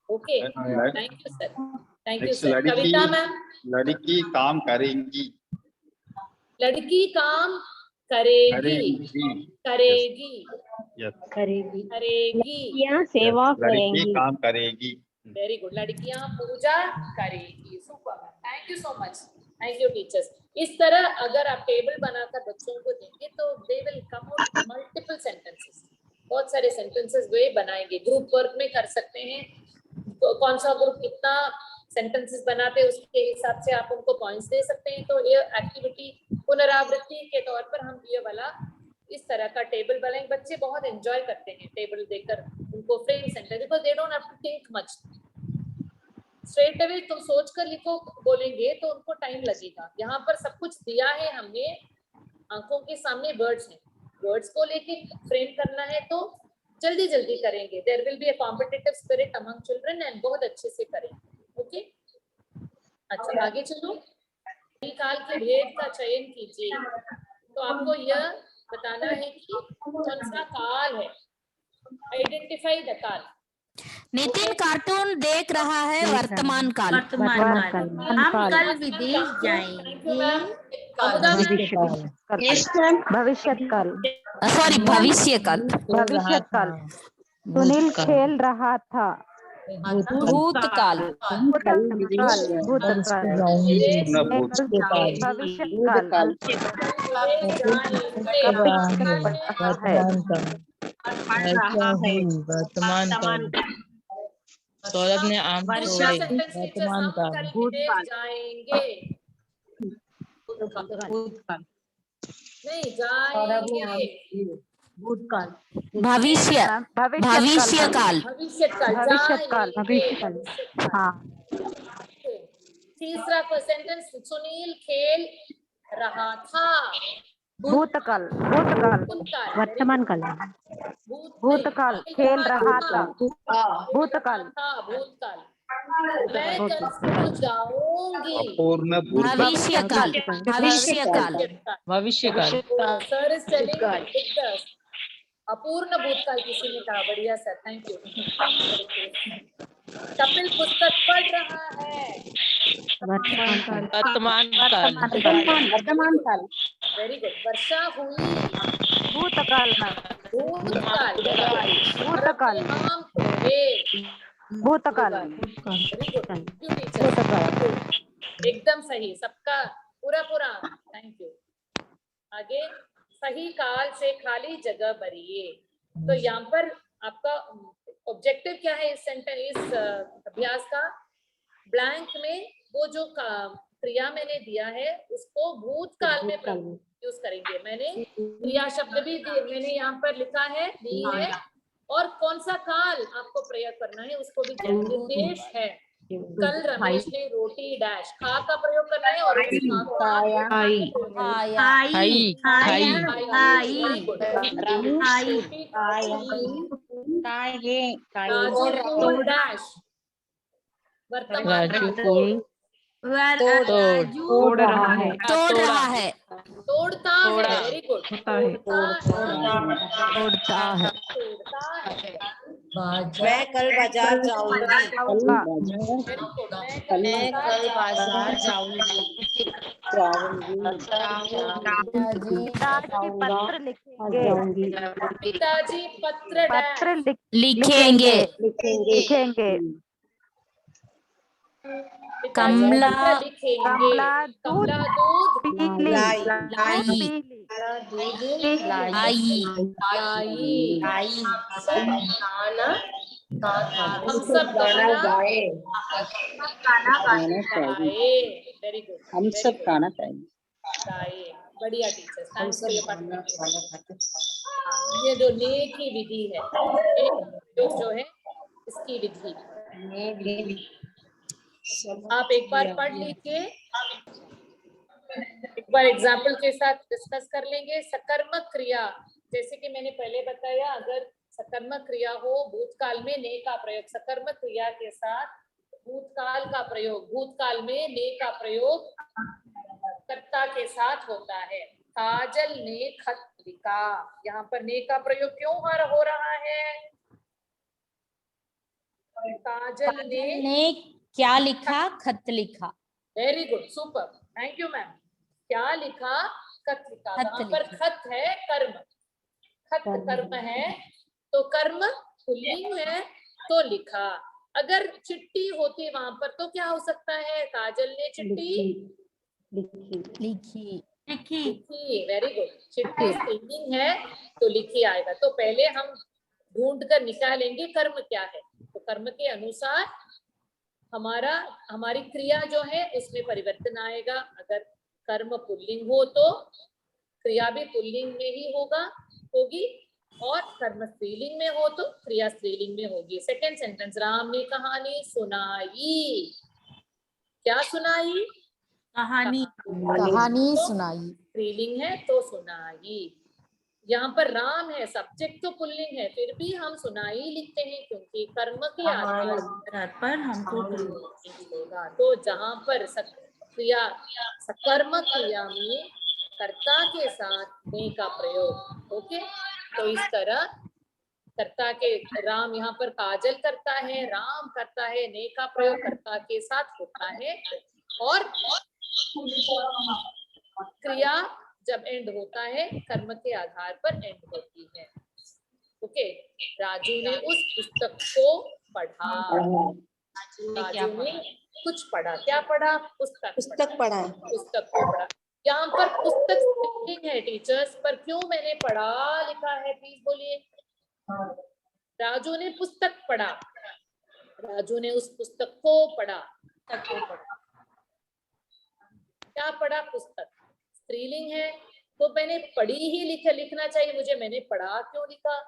Okay, thank you sir, thank you sir. Kavita ma'am, लड़की काम करेंगी। लड़की काम करेगी, करेगी, लड़कियां सेवा करेंगी। लड़की काम करेगी। वेरी गुड, लड़कियां पूजा करेगी। Super, thank you so much, thank you teachers. इस तरह अगर आप टेबल बनाकर बच्चों को देंगे तो they will come out multiple sentences, बहुत सारे सेंटेंसेस वे बनाएंगे। ग्रुप वर्क में कर सकते हैं, तो कौन सा ग्रुप कितना सेंटेंसेस बनाते हैं उसके हिसाब से आप उनको पॉइंट्स दे सकते हैं। तो ये एक्टिविटी पुनरावृत्ति के तौर पर हम ये वाला इस तरह का टेबल बनाएंगे। बच्चे बहुत एंजॉय करते हैं टेबल देकर, उनको frame sentence, because they don't have to think much, straight away तुम सोच कर लिखो बोलेंगे तो उनको टाइम लगेगा। यहाँ पर सब कुछ दिया है हमने, आंखों के सामने वर्ड्स हैं, वर्ड्स को लेके फ्रेम करना है तो जल्दी जल्दी करेंगे। There will be a competitive spirit among children and बहुत अच्छे से करेंगे। ओके, अच्छा आगे चलो। काल के भेद का चयन कीजिए, तो आपको यह बताना है कि कौन सा काल है। आइडेंटिफाई द काल। नितिन कार्टून देख रहा है वर्तमान काल। हम कल विदेश जाएंगे। भविष्य काल। सॉरी, भविष्य काल। भविष्य काल। सुनील खेल रहा था। भूतकाल। भविष्य काल। पढ़ रहा है वर्तमान काल। सौरभ ने आम दूसरा तोड़े। सेंटेंस टीचर्स हम कल विदेश जाएंगे। भूतकाल नहीं जाएंगे, भूतकाल भविष्य भविष्य काल भविष्य काल भविष्यकाल जाएंगे। हाँ तीसरा सेंटेंस सुनील खेल रहा था। भूतकाल भूतकाल वर्तमान काल भूतकाल खेल रहा था भूतकाल भूतकाल। मैं कल स्कूल जाऊंगी। अपूर्ण भविष्य काल भविष्य काल भविष्य काल। सर इज टेलिंग अपूर्ण भूतकाल किसी ने कहा, बढ़िया सर, थैंक यू। कपिल पुस्तक पढ़ रहा है। वर्तमान काल वर्तमान काल। वर्तमान काल वेरी गुड। वर्षा हुई। भूतकाल में भूतकाल। भूतकाल आम तोड़े। भूतकाल वेरी गुड, एकदम सही, सबका पूरा थैंक यू। आगे, सही काल से खाली जगह भरिए। तो यहाँ पर आपका ऑब्जेक्टिव क्या है इस अभ्यास का? ब्लैंक में वो जो क्रिया मैंने दिया है उसको भूतकाल में यूज करेंगे। मैंने क्रिया शब्द भी मैंने यहाँ पर लिखा है, दी है, और कौन सा काल आपको प्रयोग करना है उसको भी निर्देश है। कल रमेश ने रोटी डैश खा का प्रयोग करना है और डैश वर्तमान राजू फूल राजू तोड़ रहा है तोड़ता है। वेरी गुड, तोड़ता है मैं कल बाजार जाऊंगी। मैं कल बाजार जाऊंगी। पिताजी पत्र लिखेंगे कमला कमला दूध हम सब गाना गाए। वेरी गुड, हम सब गाना गाए। बढ़िया teacher, thanks for your participation. ये जो ने की विधि है, जो है इसकी विधि आप एक बार पढ़ लीजिए, एक बार एग्जाम्पल के साथ डिस्कस कर लेंगे। सकर्मक क्रिया, जैसे कि मैंने पहले बताया, अगर सकर्मक क्रिया हो भूतकाल में ने का प्रयोग, सकर्मक क्रिया के साथ भूतकाल का प्रयोग, भूतकाल में ने का प्रयोग कर्ता के साथ होता है। काजल ने खत लिखा, यहाँ पर ने का प्रयोग क्यों हो रहा है? काजल ने क्या लिखा? खत लिखा। Very good, super, thank you ma'am. क्या लिखा? खत लिखा। वहां पर खत है कर्म, खत कर्म है तो कर्म पुल्लिंग है तो लिखा। अगर चिट्ठी होती वहां पर तो क्या हो सकता है? काजल ने चिट्ठी लिखी। वेरी गुड, चिट्ठी स्त्रीलिंग है तो लिखी आएगा। तो पहले हम ढूंढ कर निकालेंगे कर्म क्या है, तो कर्म के अनुसार हमारी क्रिया जो है उसमें परिवर्तन आएगा। अगर कर्म पुल्लिंग हो तो क्रिया भी पुल्लिंग में ही होगी, और कर्म स्त्रीलिंग में हो तो क्रिया स्त्रीलिंग में होगी। सेकंड सेंटेंस, राम ने कहानी सुनाई। क्या सुनाई? कहानी सुनाई। स्त्रीलिंग है तो सुनाई। यहाँ पर राम है, सब्जेक्ट तो पुल्लिंग है, फिर भी हम सुनाई लिखते हैं क्योंकि कर्म के आधार पर हमको होगा। तो जहाँ पर क्रिया सकर्म क्रिया में कर्ता के साथ ने का प्रयोग, ओके। तो इस तरह कर्ता के, राम यहाँ पर काजल करता है, राम करता है, ने का प्रयोग कर्ता के साथ होता है, और क्रिया जब एंड होता है कर्म के आधार पर एंड होती है, ओके। राजू ने उस पुस्तक को पढ़ा। राजू ने कुछ पढ़ा। क्या पढ़ा? पुस्तक पढ़ा। पुस्तक को पढ़ा। यहाँ पर पुस्तक स्पेलिंग है टीचर्स, पर क्यों मैंने पढ़ा लिखा है प्लीज बोलिए। राजू ने पुस्तक पढ़ा, राजू ने उस पुस्तक को पढ़ा, क्या पढ़ा? पुस्तक। स्त्रीलिंग है तो मैंने पढ़ी ही लिखना चाहिए मुझे, मैंने पढ़ा क्यों लिखा?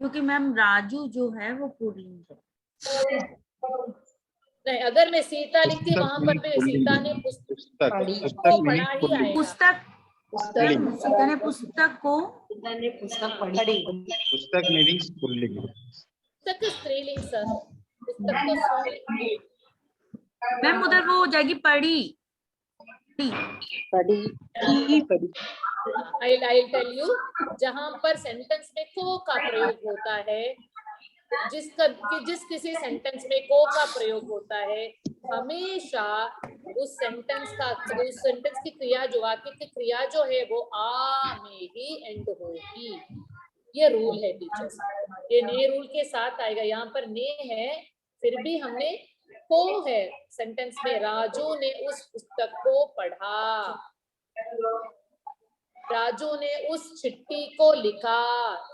क्योंकि मैम राजू जो है वो पुल्लिंग है। नहीं, अगर मैं सीता लिखती वहां पर भी सीता ने पुस्तक पुस्तक को पढ़ा ही पुल्लिंग। आएगा। सीता ने पुस्तक को पुस्तक मीनिंग्स पुल्लिंग। पुस्तक स्त्रीलिंग सर, पुस्तक तो स्त्रीलिंग। मैम उधर वो हो जाएगी पढ़ी। I'll tell you, जहां पर सेंटेंस में को का प्रयोग होता है, जिस किसी सेंटेंस में को का प्रयोग होता है, हमेशा उस सेंटेंस की क्रिया, जो वाक्य की क्रिया जो है वो आ में ही एंड होगी। ये रूल है टीचर्स, ये नए रूल के साथ आएगा। यहाँ पर ने है फिर भी हमने को है सेंटेंस में, राजू ने उस पुस्तक को पढ़ा, राजू ने उस चिट्ठी को लिखा।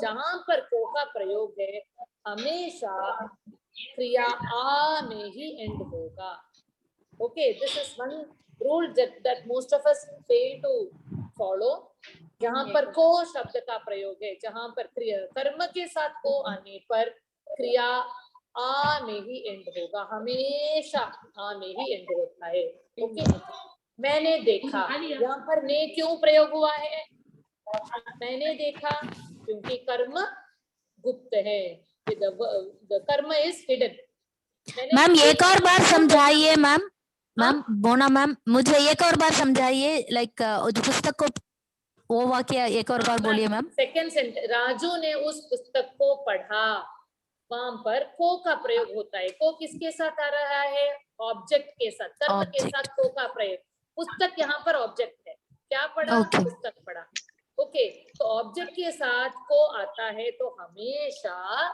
जहां पर को का प्रयोग है हमेशा क्रिया आ में ही एंड होगा। Okay, this is one rule that most of us fail to follow. जहां पर को शब्द का प्रयोग है, जहां पर क्रिया कर्म के साथ को आने पर क्रिया आ में ही एंड होगा, हमेशा आ में ही एंड होता है। ओके, मैंने देखा, यहाँ पर ने क्यों प्रयोग हुआ है? मैंने देखा क्योंकि कर्म गुप्त है, कर्म इज हिडन। मैम एक और बार समझाइए मैम। मैम बोना मैम, मुझे एक और बार समझाइए, लाइक जो पुस्तक को वो वाक्य एक और बार बोलिए मैम। सेकंड सेंटेंस, राजू ने उस पुस्तक को पढ़ा, वहां पर को का प्रयोग होता है। को किसके साथ आ रहा है? ऑब्जेक्ट के साथ, कर्म के साथ को का प्रयोग। पुस्तक यहाँ पर ऑब्जेक्ट है, क्या पढ़ा? पुस्तक पढ़ा। ओके, तो ऑब्जेक्ट के साथ को आता है तो हमेशा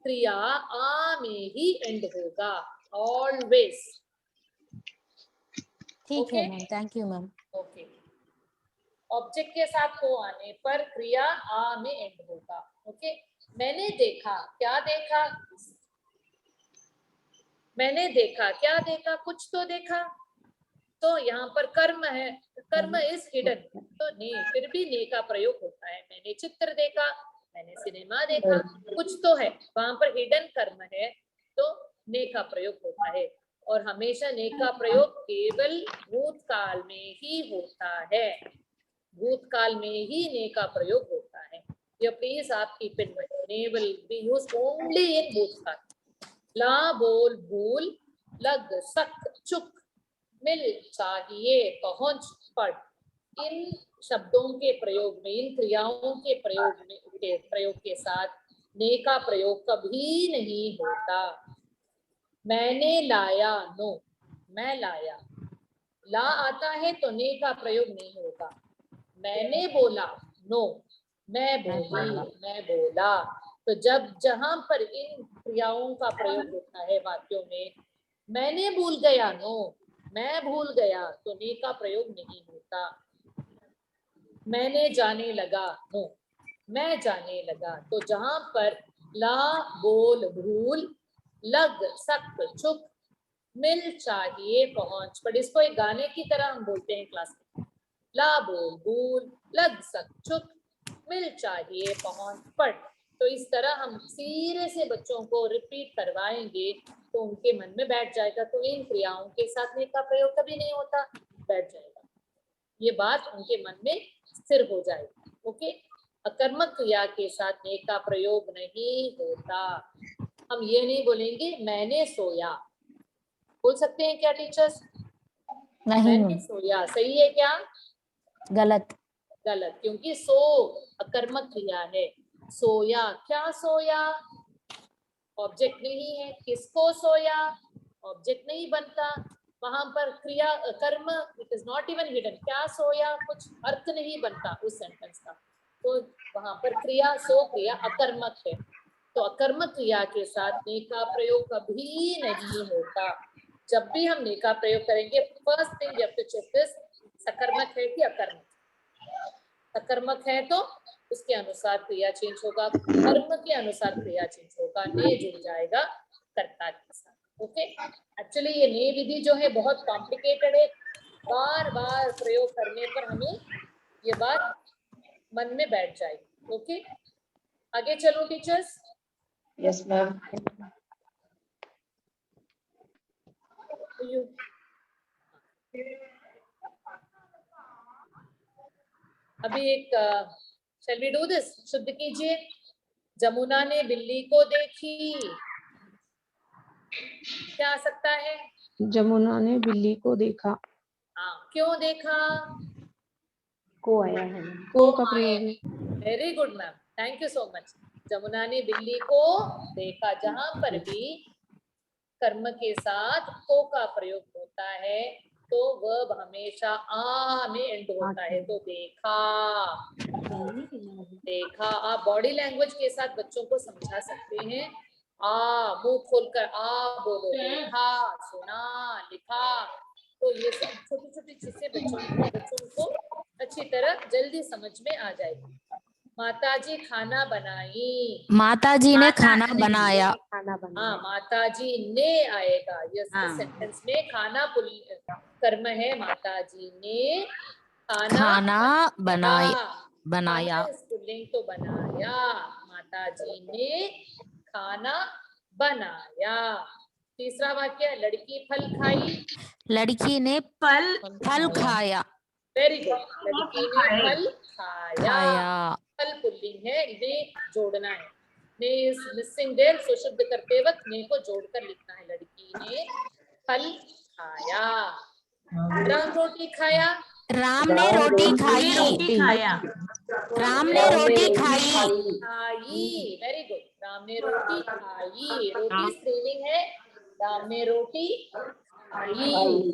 क्रिया आ में ही एंड होगा, ऑलवेज। ठीक है ma'am, thank you ma'am. Okay, object के साथ को आने पर क्रिया आ में एंड होगा। ओके, मैंने देखा, क्या देखा? मैंने देखा, क्या देखा? कुछ तो देखा। तो यहाँ पर कर्म है, कर्म इज हिडन, तो ने फिर भी ने का प्रयोग होता है। मैंने चित्र देखा, मैंने सिनेमा देखा, कुछ तो है, वहां पर हिडन कर्म है तो ने का प्रयोग होता है। और हमेशा ने का प्रयोग केवल भूतकाल में ही होता है, भूतकाल में ही ने का प्रयोग होता है। ये प्लीज आप कीप इन माइंड, ने will be used only in भूतकाल। ला बोल भूल, लग सक चुक, मिल चाहिए पहुंच पढ़, इन शब्दों के प्रयोग में, इन क्रियाओं के प्रयोग के साथ ने का प्रयोग कभी नहीं होता। मैंने लाया, नो, मैं लाया। ला आता है तो ने का प्रयोग नहीं होगा। मैंने बोला, नो, मैं बोली, मैं बोला। तो जहां पर इन क्रियाओं का प्रयोग होता है वाक्यों में, मैंने भूल गया, नो, मैं भूल गया, तो ने का प्रयोग नहीं होता। मैंने जाने लगा, नो, मैं जाने लगा। तो जहां पर ला बोल भूल, लग सक चुक, मिल चाहिए पहुंच पढ़, इसको एक गाने की तरह हम बोलते हैं क्लास में। ला बोल भूल, लग सक चुक, मिल चाहिए पहुंच पढ़। तो इस तरह हम सीधे से बच्चों को रिपीट करवाएंगे तो उनके मन में बैठ जाएगा। तो इन क्रियाओं के साथ ने का प्रयोग कभी नहीं होता, बैठ जाएगा, ये बात उनके मन में स्थिर हो जाएगी। ओके, अकर्मक क्रिया के साथ ने का प्रयोग नहीं होता। हम ये नहीं बोलेंगे मैंने सोया, बोल सकते हैं क्या टीचर्स? नहीं, मैंने सोया सही है क्या? गलत। गलत, क्योंकि सो अकर्मक क्रिया है। सोया, क्या सोया? ऑब्जेक्ट नहीं है, किसको सोया? ऑब्जेक्ट नहीं बनता वहां पर। क्रिया कर्म it is not even hidden, क्या सोया, कुछ अर्थ नहीं बनता उस सेंटेंस का, तो वहां पर क्रिया सो क्रिया अकर्मक है। तो अकर्मक क्रिया के साथ ने का प्रयोग कभी नहीं होता। जब भी हम ने का प्रयोग करेंगे, first thing you have to check this, सकर्मक है कि अकर्मक। सकर्मक है तो उसके अनुसार क्रिया चेंज होगा, कर्म के अनुसार क्रिया चेंज होगा, ने जुड़ जाएगा कर्ता के साथ। ओके, एक्चुअली ये ने विधि जो है बहुत कॉम्प्लिकेटेड है, बार बार प्रयोग करने पर हमें ये बात मन में बैठ जाएगी। ओके, आगे चलो टीचर्स। Yes ma'am. अभी एक shall we do this? शुद्ध कीजिए। जमुना ने बिल्ली को देखी, क्या आ सकता है? जमुना ने बिल्ली को देखा। हाँ, क्यों देखा? को आया है। को का प्रयोग है। Very good ma'am, thank you so much. Jamuna ने बिल्ली को देखा, जहां पर भी कर्म के साथ को का प्रयोग होता है तो वर्ब हमेशा आ में एंड होता है। तो देखा, देखा। आप बॉडी लैंग्वेज के साथ बच्चों को समझा सकते हैं। आ, मुंह खोलकर आ बोलो, देखा, सुना, लिखा। तो ये सब छोटी छोटी चीजें बच्चों को अच्छी तरह जल्दी समझ में आ जाएगी। माताजी खाना बनाई, माताजी ने खाना बनाया। खाना बना। हाँ, माताजी ने आएगा। यस, इस सेंटेंस में खाना कर्म है, माताजी ने खाना बनाया। पुल्लिंग तो बनाया, माताजी ने खाना बनाया। तीसरा वाक्य, लड़की फल खाई, लड़की ने फल खाया। वेरी गुड, लड़की ने फल खाया। फल पुल्लिंग है, ने जोड़ना है, ने इज मिसिंग देयर, सो शुद्ध करते वक्त ने को जोड़कर लिखना है। लड़की ने फल खाया। राम रोटी खाया, राम ने रोटी खाई। राम ने रोटी खाई। वेरी गुड, राम ने रोटी खाई। रोटी स्त्रीलिंग है, राम ने रोटी खाई।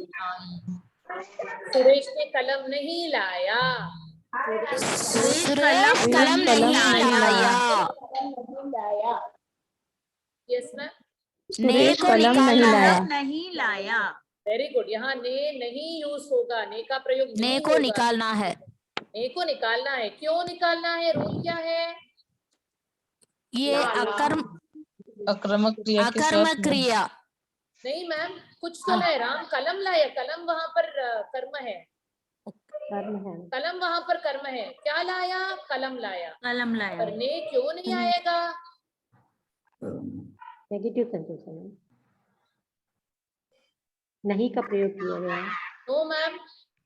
सुरेश ने कलम नहीं लाया, सुरेश कलम नहीं लाया। यस मैम, ने को नहीं लाया। Very good. यहाँ ने नहीं यूज होगा, ने का प्रयोग ने को निकालना है। ने को निकालना है। क्यों निकालना है? रूल क्या है? ये अक्रमक क्रिया के साथ अकर्मक क्रिया। नहीं मैम, कुछ तो है। राम कलम लाया, कलम वहां पर कर्म है, कलम वहां पर कर्म है। क्या लाया? कलम लाया। पर ने क्यों नहीं आएगा? नेगेटिव सेंटेंस है, नहीं का प्रयोग किया गया है। नो मैम,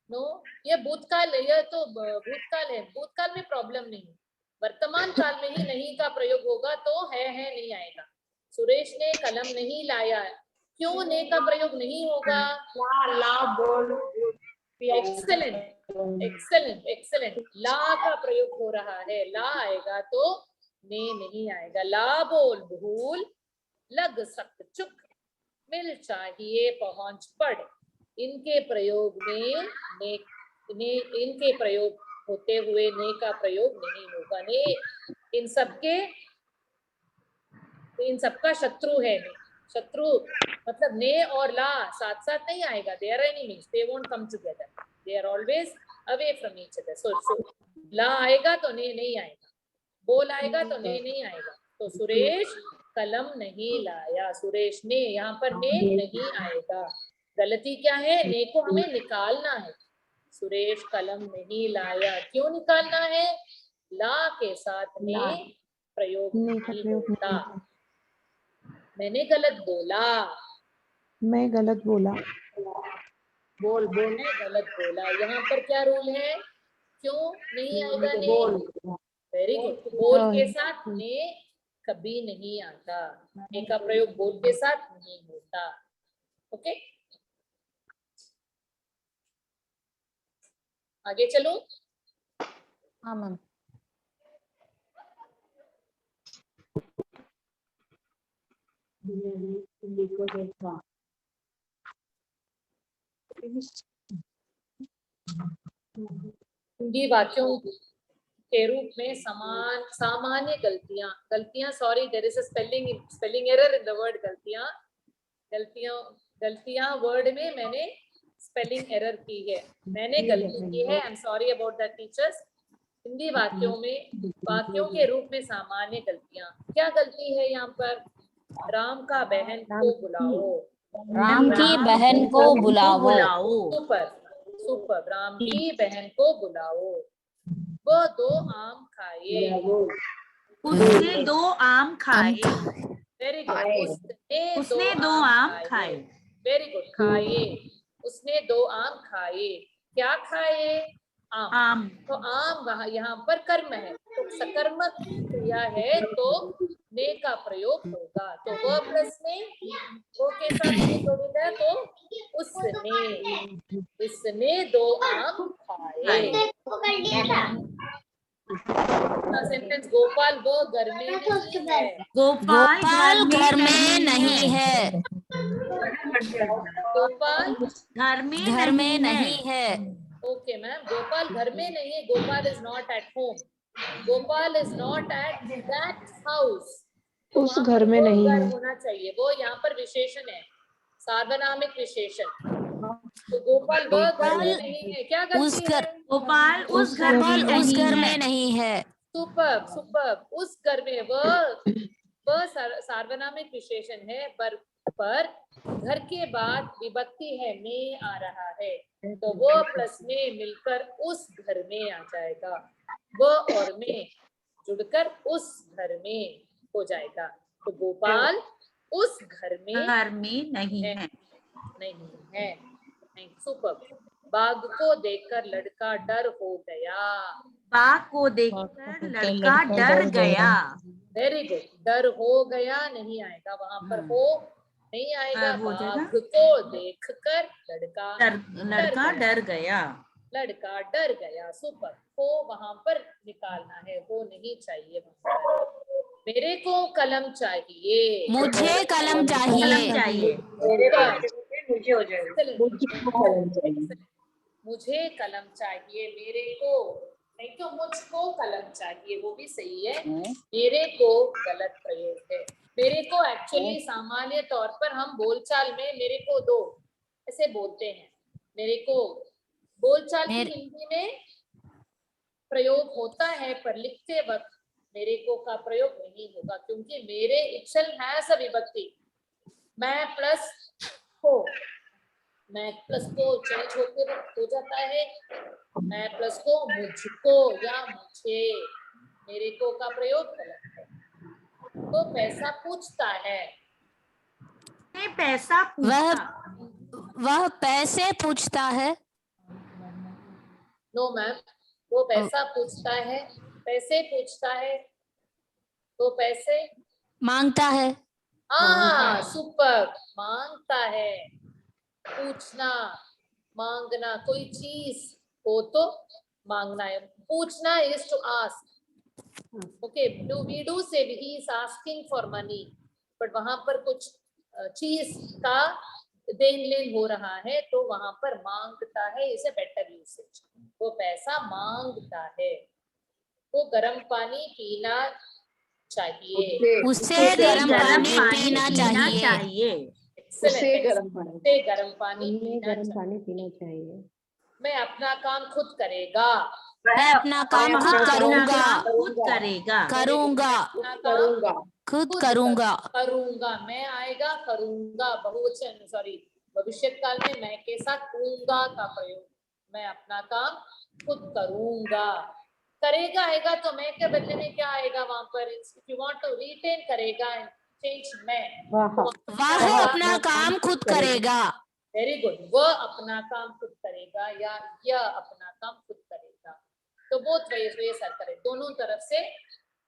नो, ये भूतकाल है, यह तो भूतकाल है। भूतकाल में प्रॉब्लम नहीं, वर्तमान काल में ही नहीं का प्रयोग होगा तो है नहीं आएगा। सुरेश ने कलम नहीं लाया, क्यों ने का प्रयोग नहीं होगा? Excellent, excellent, excellent. ला का प्रयोग हो रहा है, ला आएगा तो ने नहीं आएगा। ला बोल भूल, लग सक चुक, मिल चाहिए पहुंच पड़। इनके प्रयोग में इनके प्रयोग होते हुए ने का प्रयोग नहीं होगा। ने इन सबका शत्रु है। ने शत्रु मतलब ने और ला साथ साथ नहीं आएगा। They are enemies, they won't come together, they are always away from each other. So ला आएगा तो ने नहीं आएगा, बोल आएगा तो ने नहीं आएगा। तो सुरेश कलम नहीं लाया, सुरेश ने, यहाँ पर ने नहीं आएगा। गलती क्या है? ने को हमें निकालना है। सुरेश कलम नहीं लाया, क्यों निकालना है? ला के साथ ने प्रयोग नहीं होता। मैंने गलत बोला, मैं गलत बोला, मैंने गलत बोला। यहाँ पर क्या रूल है? क्यों नहीं आएगा ने? वेरी गुड, बोल के साथ ने कभी नहीं आता। ने का प्रयोग बोल के साथ नहीं होता। ओके, आगे चलो। हाँ मैम। हिंदी वाक्यों के रूप में सामान्य गलतियां, sorry, there is a spelling error in the word गलतियां वर्ड में मैंने स्पेलिंग एरर की है, मैंने गलती की है। I am sorry about that teachers. Hindi वाक्यों में वाक्यों के रूप में सामान्य गलतियां, क्या गलती है यहाँ पर? राम का बहन को बुलाओ। राम की बहन को बुलाओ। सुपर सुपर, राम की बहन को बुलाओ। वो 2 आम खाए। उसने 2 आम खाए। Very good. उसने 2 आम खाए। Very good. खाए, उसने 2 आम खाए। क्या खाए? आम। तो आम वहां यहाँ पर कर्म है, तो सकर्मक क्रिया है, तो ने का प्रयोग होगा। तो वह प्लस में वो के साथ ने जोड़ेगा, तो उसने 2 आम खाए। सेंटेंस, गोपाल वो घर में नहीं है। गोपाल घर में नहीं है। गोपाल घर में नहीं है। ओके मैम, गोपाल घर में नहीं है। Gopal is not at home. Gopal is not at that house. उस घर में नहीं है। होना चाहिए, वो यहाँ पर विशेषण है, सार्वनामिक विशेषण। तो गोपाल वह घर में नहीं है। क्या गलती है? गोपाल उस घर में नहीं है। सुपर सुपर, उस घर में वह सार्वनामिक विशेषण है, पर घर के बाद विभक्ति है, में आ रहा है, तो वो प्लस में मिलकर उस घर में आ जाएगा। वो और में जुड़कर उस घर में हो जाएगा। तो गोपाल उस घर में नहीं है। नहीं। सुपर। बाघ को देखकर लड़का डर हो गया। बाघ को देखकर लड़का डर गया। Very good. डर हो गया नहीं आएगा, वहां पर हो नहीं आएगा। बाघ को देखकर लड़का डर गया। लड़का डर गया। सुपर। हो वहां पर निकालना है, वो नहीं चाहिए वहां पर। मेरे को कलम चाहिए। मुझे कलम चाहिए। मुझे कलम चाहिए। मेरे को नहीं, तो मुझको कलम चाहिए, वो भी सही है। मेरे को गलत प्रयोग है। मेरे को एक्चुअली सामान्य तौर पर हम बोलचाल में मेरे को दो ऐसे बोलते हैं। मेरे को बोलचाल की हिंदी में प्रयोग होता है, पर लिखते वक्त मेरे को का प्रयोग नहीं होगा, क्योंकि मेरे इक्शल हैज अ विभक्ति। मैं प्लस को चेंज होते वक्त हो जाता है। मैं प्लस को मुझको या मुझे, मेरे को का प्रयोग गलत है। तो पैसा पूछता है। वह पैसे पूछता है। नो मैम, वो पैसा पूछता है, पैसे पूछता है, तो पैसे मांगता है। हाँ सुपर। मांगता है। पूछना, मांगना, कोई चीज हो तो मांगना है। पूछना is to ask. Okay, we do say he is asking for money, but वहां पर कुछ चीज का देन लेन हो रहा है, तो वहां पर मांगता है इज ए बेटर यूसेज। वो पैसा मांगता है। वो गर्म पानी पीना चाहिए। उसे गर्म पानी पीना चाहिए। उसे गर्म पानी पीना चाहिए। मैं अपना काम खुद करेगा। मैं अपना काम खुद करूंगा। मैं आएगा करूंगा, बहुवचन सॉरी भविष्य काल में मैं के साथ करूंगा का प्रयोग। मैं अपना काम खुद करूंगा। करेगा आएगा तो मैं के बदले में क्या आएगा वहां पर? If you want to retain करेगा एंड चेंज मैं, वह अपना काम खुद करेगा। Very good. वह अपना काम खुद करेगा या यह अपना काम खुद करेगा। तो बोथ वेज सर करें, दोनों तरफ से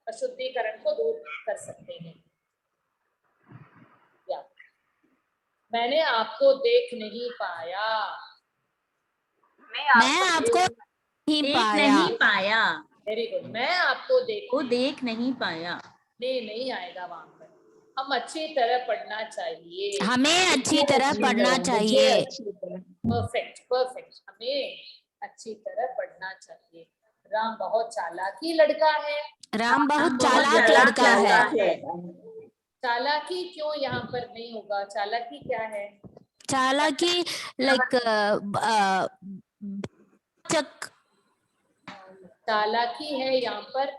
अशुद्धिकरण को दूर कर सकते हैं। या मैंने आपको देख नहीं पाया। मैं आपको नहीं पाया। Very good. मैं आपको देख नहीं पाया। नहीं आएगा वहां पर। हम अच्छी तरह पढ़ना चाहिए। हमें अच्छी तरह पढ़ना चाहिए। परफेक्ट। हमें अच्छी तरह पढ़ना चाहिए। राम बहुत चालाकी लड़का है। राम बहुत चालाक लड़का है। चालाकी क्यों यहाँ पर नहीं होगा? चालाकी क्या है? चालाकी लाइक चालाकी है यहाँ पर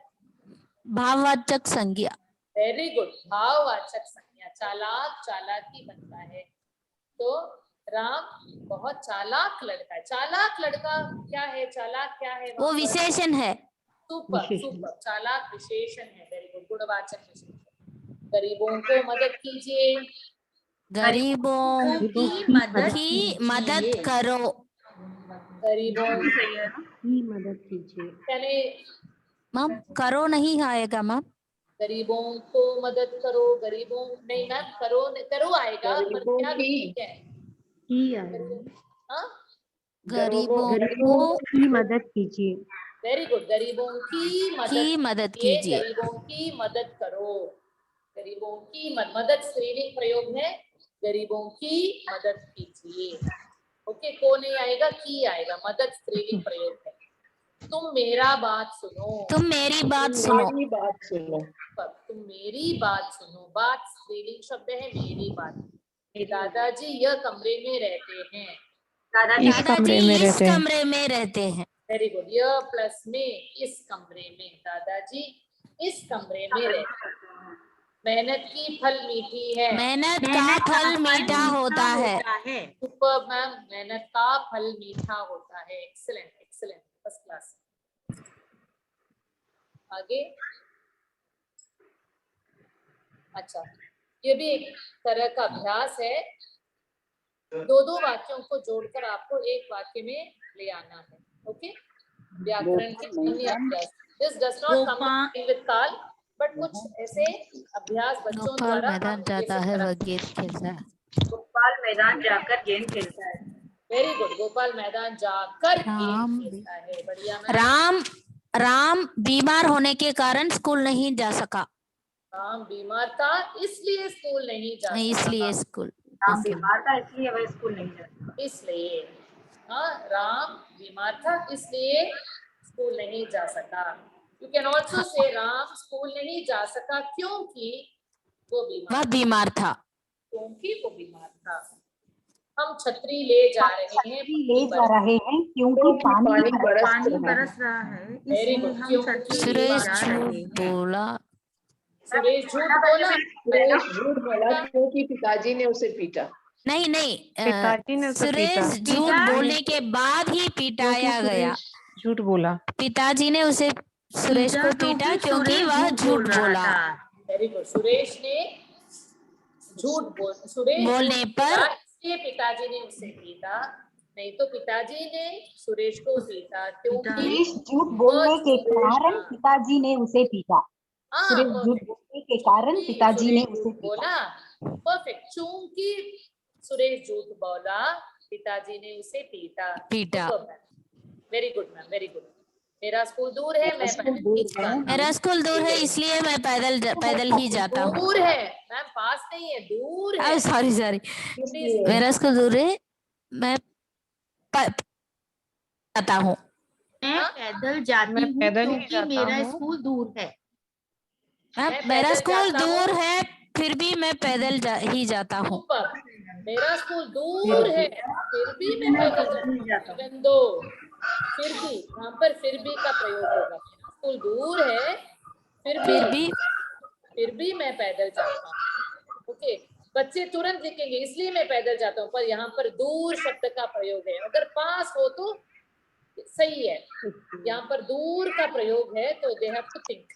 भाववाचक संज्ञा। वेरी गुड, भाववाचक संज्ञा। चालाक चालाकी बनता है। तो राम बहुत चालाक लड़का है। चालाक लड़का क्या है? चालाक क्या है? वो विशेषण है। सुपर सुपर, चालाक विशेषण है। वेरी गुड, गुणवाचक विशेषण। गरीबों को मदद कीजिए। गरीबों की मदद करो। गरीबों की मदद कीजिए। यानी मैम करो नहीं आएगा मैम। गरीबों को मदद करो। गरीबों नहीं मैम, करो करो आएगा, पर क्या ठीक है? हाँ, गरीबों की मदद कीजिए। वेरी गुड, गरीबों की मदद कीजिए। गरीबों की मदद करो। गरीबों की मदद स्त्रीलिंग प्रयोग है। गरीबों की मदद कीजिए। ओके, को नहीं आएगा, की आएगा। मदद स्त्रीलिंग प्रयोग है। तुम मेरा बात सुनो। तुम मेरी बात सुनो। तुम मेरी बात सुनो। बात स्त्रीलिंग शब्द है, मेरी बात। दादाजी यह कमरे में रहते हैं। दादाजी इस कमरे में रहते हैं। वेरी गुड, यह प्लस में इस कमरे में। दादाजी इस कमरे में रहते हैं। मेहनत की फल मीठी है। मेहनत का फल मीठा होता है। सुपर मैम, मेहनत का फल मीठा होता है। Excellent excellent, first class. आगे, अच्छा, ये भी एक तरह का अभ्यास है। दो दो वाक्यों को जोड़कर आपको एक वाक्य में ले आना है। ओके, व्याकरण के अन्य अभ्यास। This does not come with काल, बट कुछ ऐसे अभ्यास बच्चों द्वारा मैदान जाता है वह गेंद खेलता है। गोपाल मैदान जाकर गेंद खेलता है। वेरी गुड, गोपाल मैदान जाकर गेंद खेलता है। बढ़िया मैम। राम बीमार होने के कारण स्कूल नहीं जा सका। राम बीमार था इसलिए स्कूल नहीं जा सका। इसलिए स्कूल राम बीमार था इसलिए वह स्कूल नहीं जा सका। इसलिए, हाँ, राम बीमार था इसलिए स्कूल नहीं जा सका। You can also say Ram school नहीं जा सका क्योंकि वो बीमार था। क्योंकि वो बीमार था। हम छतरी ले जा रहे हैं क्योंकि पानी बरस रहा है इसलिए हम छतरी सुरेश झूठ बोला। सुरेश झूठ बोला। झूठ बोला क्योंकि पिताजी ने उसे पीटा। नहीं नहीं, पिताजी ने उसे सुरेश झूठ बोलने के बाद ही पिटाया गया। झूठ बोला। पिताजी ने उसे सुरेश को पीटा क्योंकि वह झूठ बोला। वेरी गुड, सुरेश ने झूठ बोलने पर इसलिए पिताजी ने उसे पीटा। नहीं तो पिताजी ने सुरेश को पीटा क्योंकि झूठ बोलने के कारण पिताजी ने उसे पीटा। सुरेश झूठ बोलने के कारण पिताजी ने उसे बोला। परफेक्ट, चूंकि सुरेश झूठ बोला पिताजी ने उसे पीटा। Very good ma'am, very good. मेरा स्कूल दूर है, मेरा स्कूल दूर है इसलिए मैं पैदल ही जाता हूँ। दूर है मैम, पास नहीं है, दूर है। सॉरी, मेरा स्कूल दूर है, मैं जाता हूँ। मैं पैदल जाती हूँ क्योंकि मेरा स्कूल दूर है। मेरा स्कूल दूर है फिर भी मैं पैदल ही जाता हूँ। मेरा स्कूल दूर है फिर भी मैं पैदल जाता हूँ। फिर भी, यहाँ पर फिर भी का प्रयोग होगा। स्कूल दूर है फिर भी मैं पैदल जाता हूँ। ओके, बच्चे तुरंत लिखेंगे इसलिए मैं पैदल जाता हूँ, पर यहाँ पर दूर शब्द का प्रयोग है। अगर पास हो तो सही है, यहाँ पर दूर का प्रयोग है तो they have to think.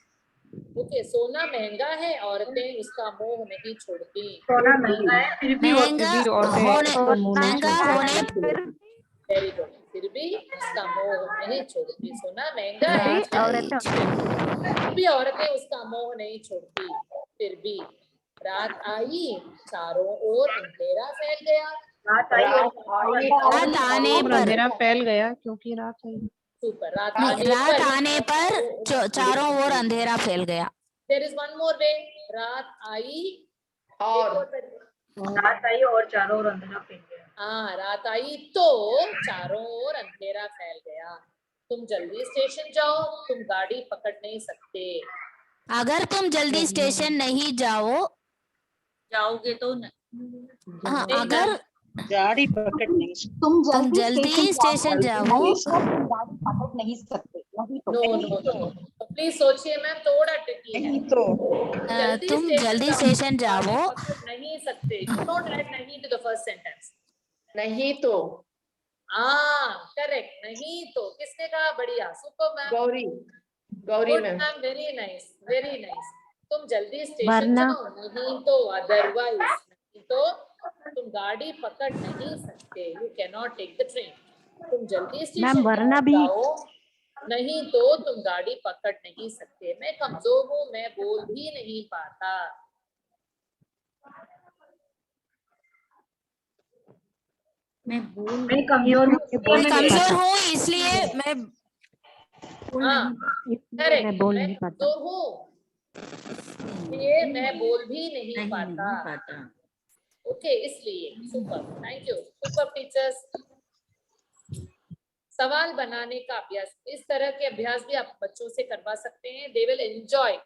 Okay, सोना महंगा है, औरतें उसका मोह नहीं छोड़ती। सोना महंगा है फिर भी महंगा होने वेरी गुड, फिर भी उसका मोह नहीं छोड़ती। सोना महंगा है फिर भी औरतें उसका मोह नहीं छोड़ती। फिर भी रात आई, चारों ओर अंधेरा फैल गया। रात आने पर अंधेरा फैल गया क्योंकि रात आई। सुपर, रात आने पर चारों ओर अंधेरा फैल गया। देयर इज वन मोर वे, रात आई और चारों ओर अंधेरा फैल गया। हाँ, रात आई तो चारों ओर अंधेरा फैल गया। तुम जल्दी स्टेशन जाओ, तुम गाड़ी पकड़ नहीं सकते। अगर तुम जल्दी स्टेशन नहीं जाओगे तो हाँ, अगर गाड़ी पकड़ नहीं, तुम जल्दी स्टेशन जाओ गाड़ी पकड़ नहीं सकते। नो नो नो, प्लीज सोचिए मैम, थोड़ा ट्रिकी है। नहीं तो तुम जल्दी स्टेशन जाओ। पकड़ नहीं सकते, यू डोंट ऐड नहीं टू द फर्स्ट सेंटेंस। नहीं तो हाँ करेक्ट, नहीं तो किसने कहा? बढ़िया, super ma'am, Gauri Gauri good ma'am. Ma'am, very nice very nice. तुम जल्दी स्टेशन वरना- जाओ, नहीं तो अदरवाइज, नहीं तो तुम गाड़ी पकड़ नहीं सकते, you can not take the train. तुम जल्दी स्टेशन वरना भी- जाओ, नहीं तो तुम गाड़ी पकड़ नहीं सकते। मैं कमजोर हूँ, मैं बोल भी नहीं पाता। मैं मैं कमजोर हूँ, मैं कमजोर हूँ इसलिए मैं हाँ इसलिए करेक्ट, मैं बोल मैं नहीं पाता। कमजोर हूँ, ये मैं बोल भी नहीं पाता। ओके, इसलिए super, thank you super teachers. सवाल बनाने का अभ्यास, इस तरह के अभ्यास भी आप बच्चों से करवा सकते हैं। They will enjoy.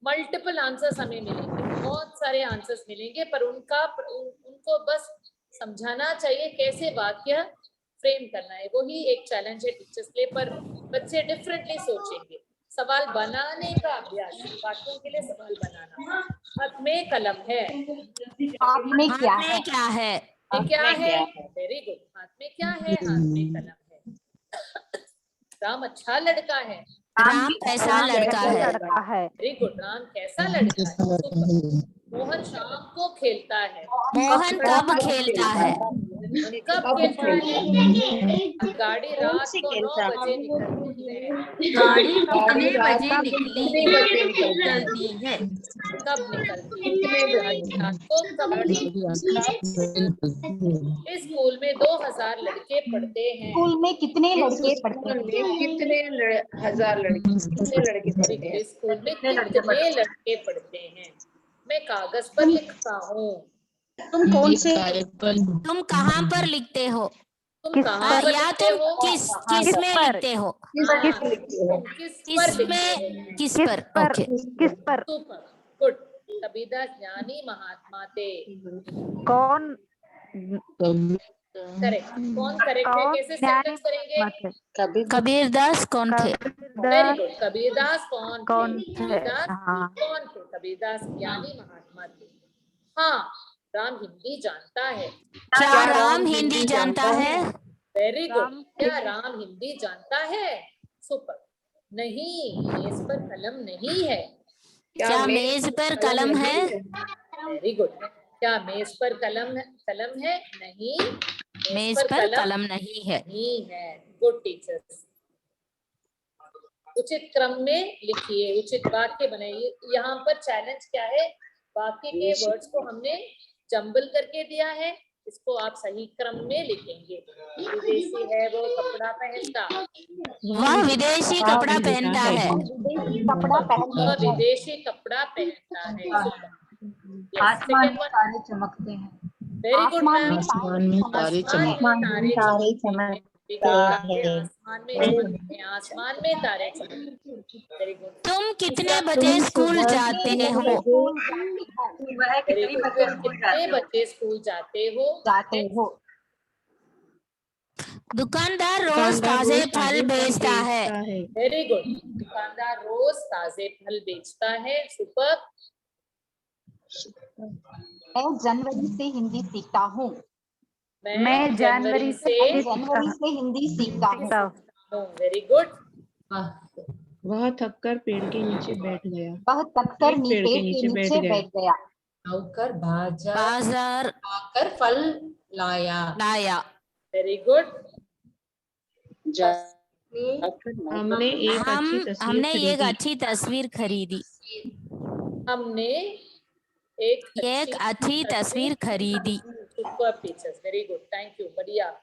Multiple answers हमें मिलेंगे, बहुत सारे आंसर्स मिलेंगे, पर उनको बस समझाना चाहिए कैसे वाक्य फ्रेम करना है। वही एक चैलेंज है टीचर्स के लिए, पर बच्चे डिफरेंटली सोचेंगे। सवाल बनाने का अभ्यास, वाक्यों के लिए सवाल बनाना। हाथ में कलम है, हाथ में क्या हाथ है? में क्या है? ये क्या हाथ में है? क्या है? वेरी गुड, हाथ में क्या है? हाथ में कलम है। राम अच्छा लड़का है, राम कैसा लड़का है? लड़का है। वेरी गुड, राम कैसा लड़का है? सुपर। मोहन शाम को खेलता है, मोहन कब खेलता है? मोहन कब खेलता है? गाड़ी रात को 9 बजे निकलती है, गाड़ी कितने रात बजे कितने बजे निकलती है? कब निकलती है? कितने बजे? गाड़ी रात को कब निकलती है? इस स्कूल में 2000 लड़के पढ़ते हैं। स्कूल में कितने इस लड़के स्कूल पढ़ते हैं? में कितने हजार लड़के, कितने लड़के पढ़ते हैं? इस स्कूल में कितने लड़के पढ़ते हैं? मैं कागज पर लिखता हूँ। तुम कौन से तुम कहाँ पर लिखते हो? तुम कहाँ पर या लिखते तुम हो? किस में पर? लिखते हो? हाँ, तुम किस पर लिखते हो? किस पर? ओके। किस पर? Super good. कबीरदास ज्ञानी महात्मा थे। कौन? करेक्ट, कौन करेक्ट है? कौन कैसे ज्ञानी सेंटेंस करेंगे? मत- कबीरदास कौन थे? वेरी गुड, कबीरदास कौन थे? थे? कबीरदास हाँ। कौन थे? कबीरदास ज्ञानी महात्मा थे। हाँ, राम हिंदी जानता है। क्या राम हिंदी जानता है? वेरी गुड, राम क्या राम हिंदी जानता है? सुपर। नहीं, मेज पर कलम नहीं है। क्या मेज पर कलम है? वेरी गुड, क्या मेज पर कलम है? नहीं, मेज पर कलम नहीं है। नहीं है। Good teachers. उचित क्रम में लिखिए, उचित वाक्य बनाइए। यहाँ पर चैलेंज क्या है? वाक्य के वर्ड्स को हमने जंबल करके दिया है, इसको आप सही क्रम में लिखेंगे। विदेशी है वो कपड़ा पहनता, वह विदेशी कपड़ा पहनता है। कपड़ा पहनता वह है। विदेशी कपड़ा पहनता है। आसमान में तारे चमकते हैं। Very good ma'am. आसमान में तारे तारे चमकते आसमान में तारे चमकते। Very good. तुम कितने बजे स्कूल जाते हो? वह कितनी बजे स्कूल कितने बजे स्कूल जाते हो? दुकानदार रोज ताजे फल बेचता है। वेरी गुड, दुकानदार रोज ताजे फल बेचता है। सुपर। मैं जनवरी से हिंदी सीखता हूँ। मैं जनवरी से हिंदी सीखता हूँ। Very good. वह थककर पेड़ के नीचे बैठ गया। वह थककर पेड़ के नीचे बैठ गया। नौकर बाजार आकर फल लाया। Very good. हमने एक अच्छी तस्वीर खरीदी। हमने एक अच्छी तस्वीर खरीदी। Super teachers, very good, thank you, बढ़िया।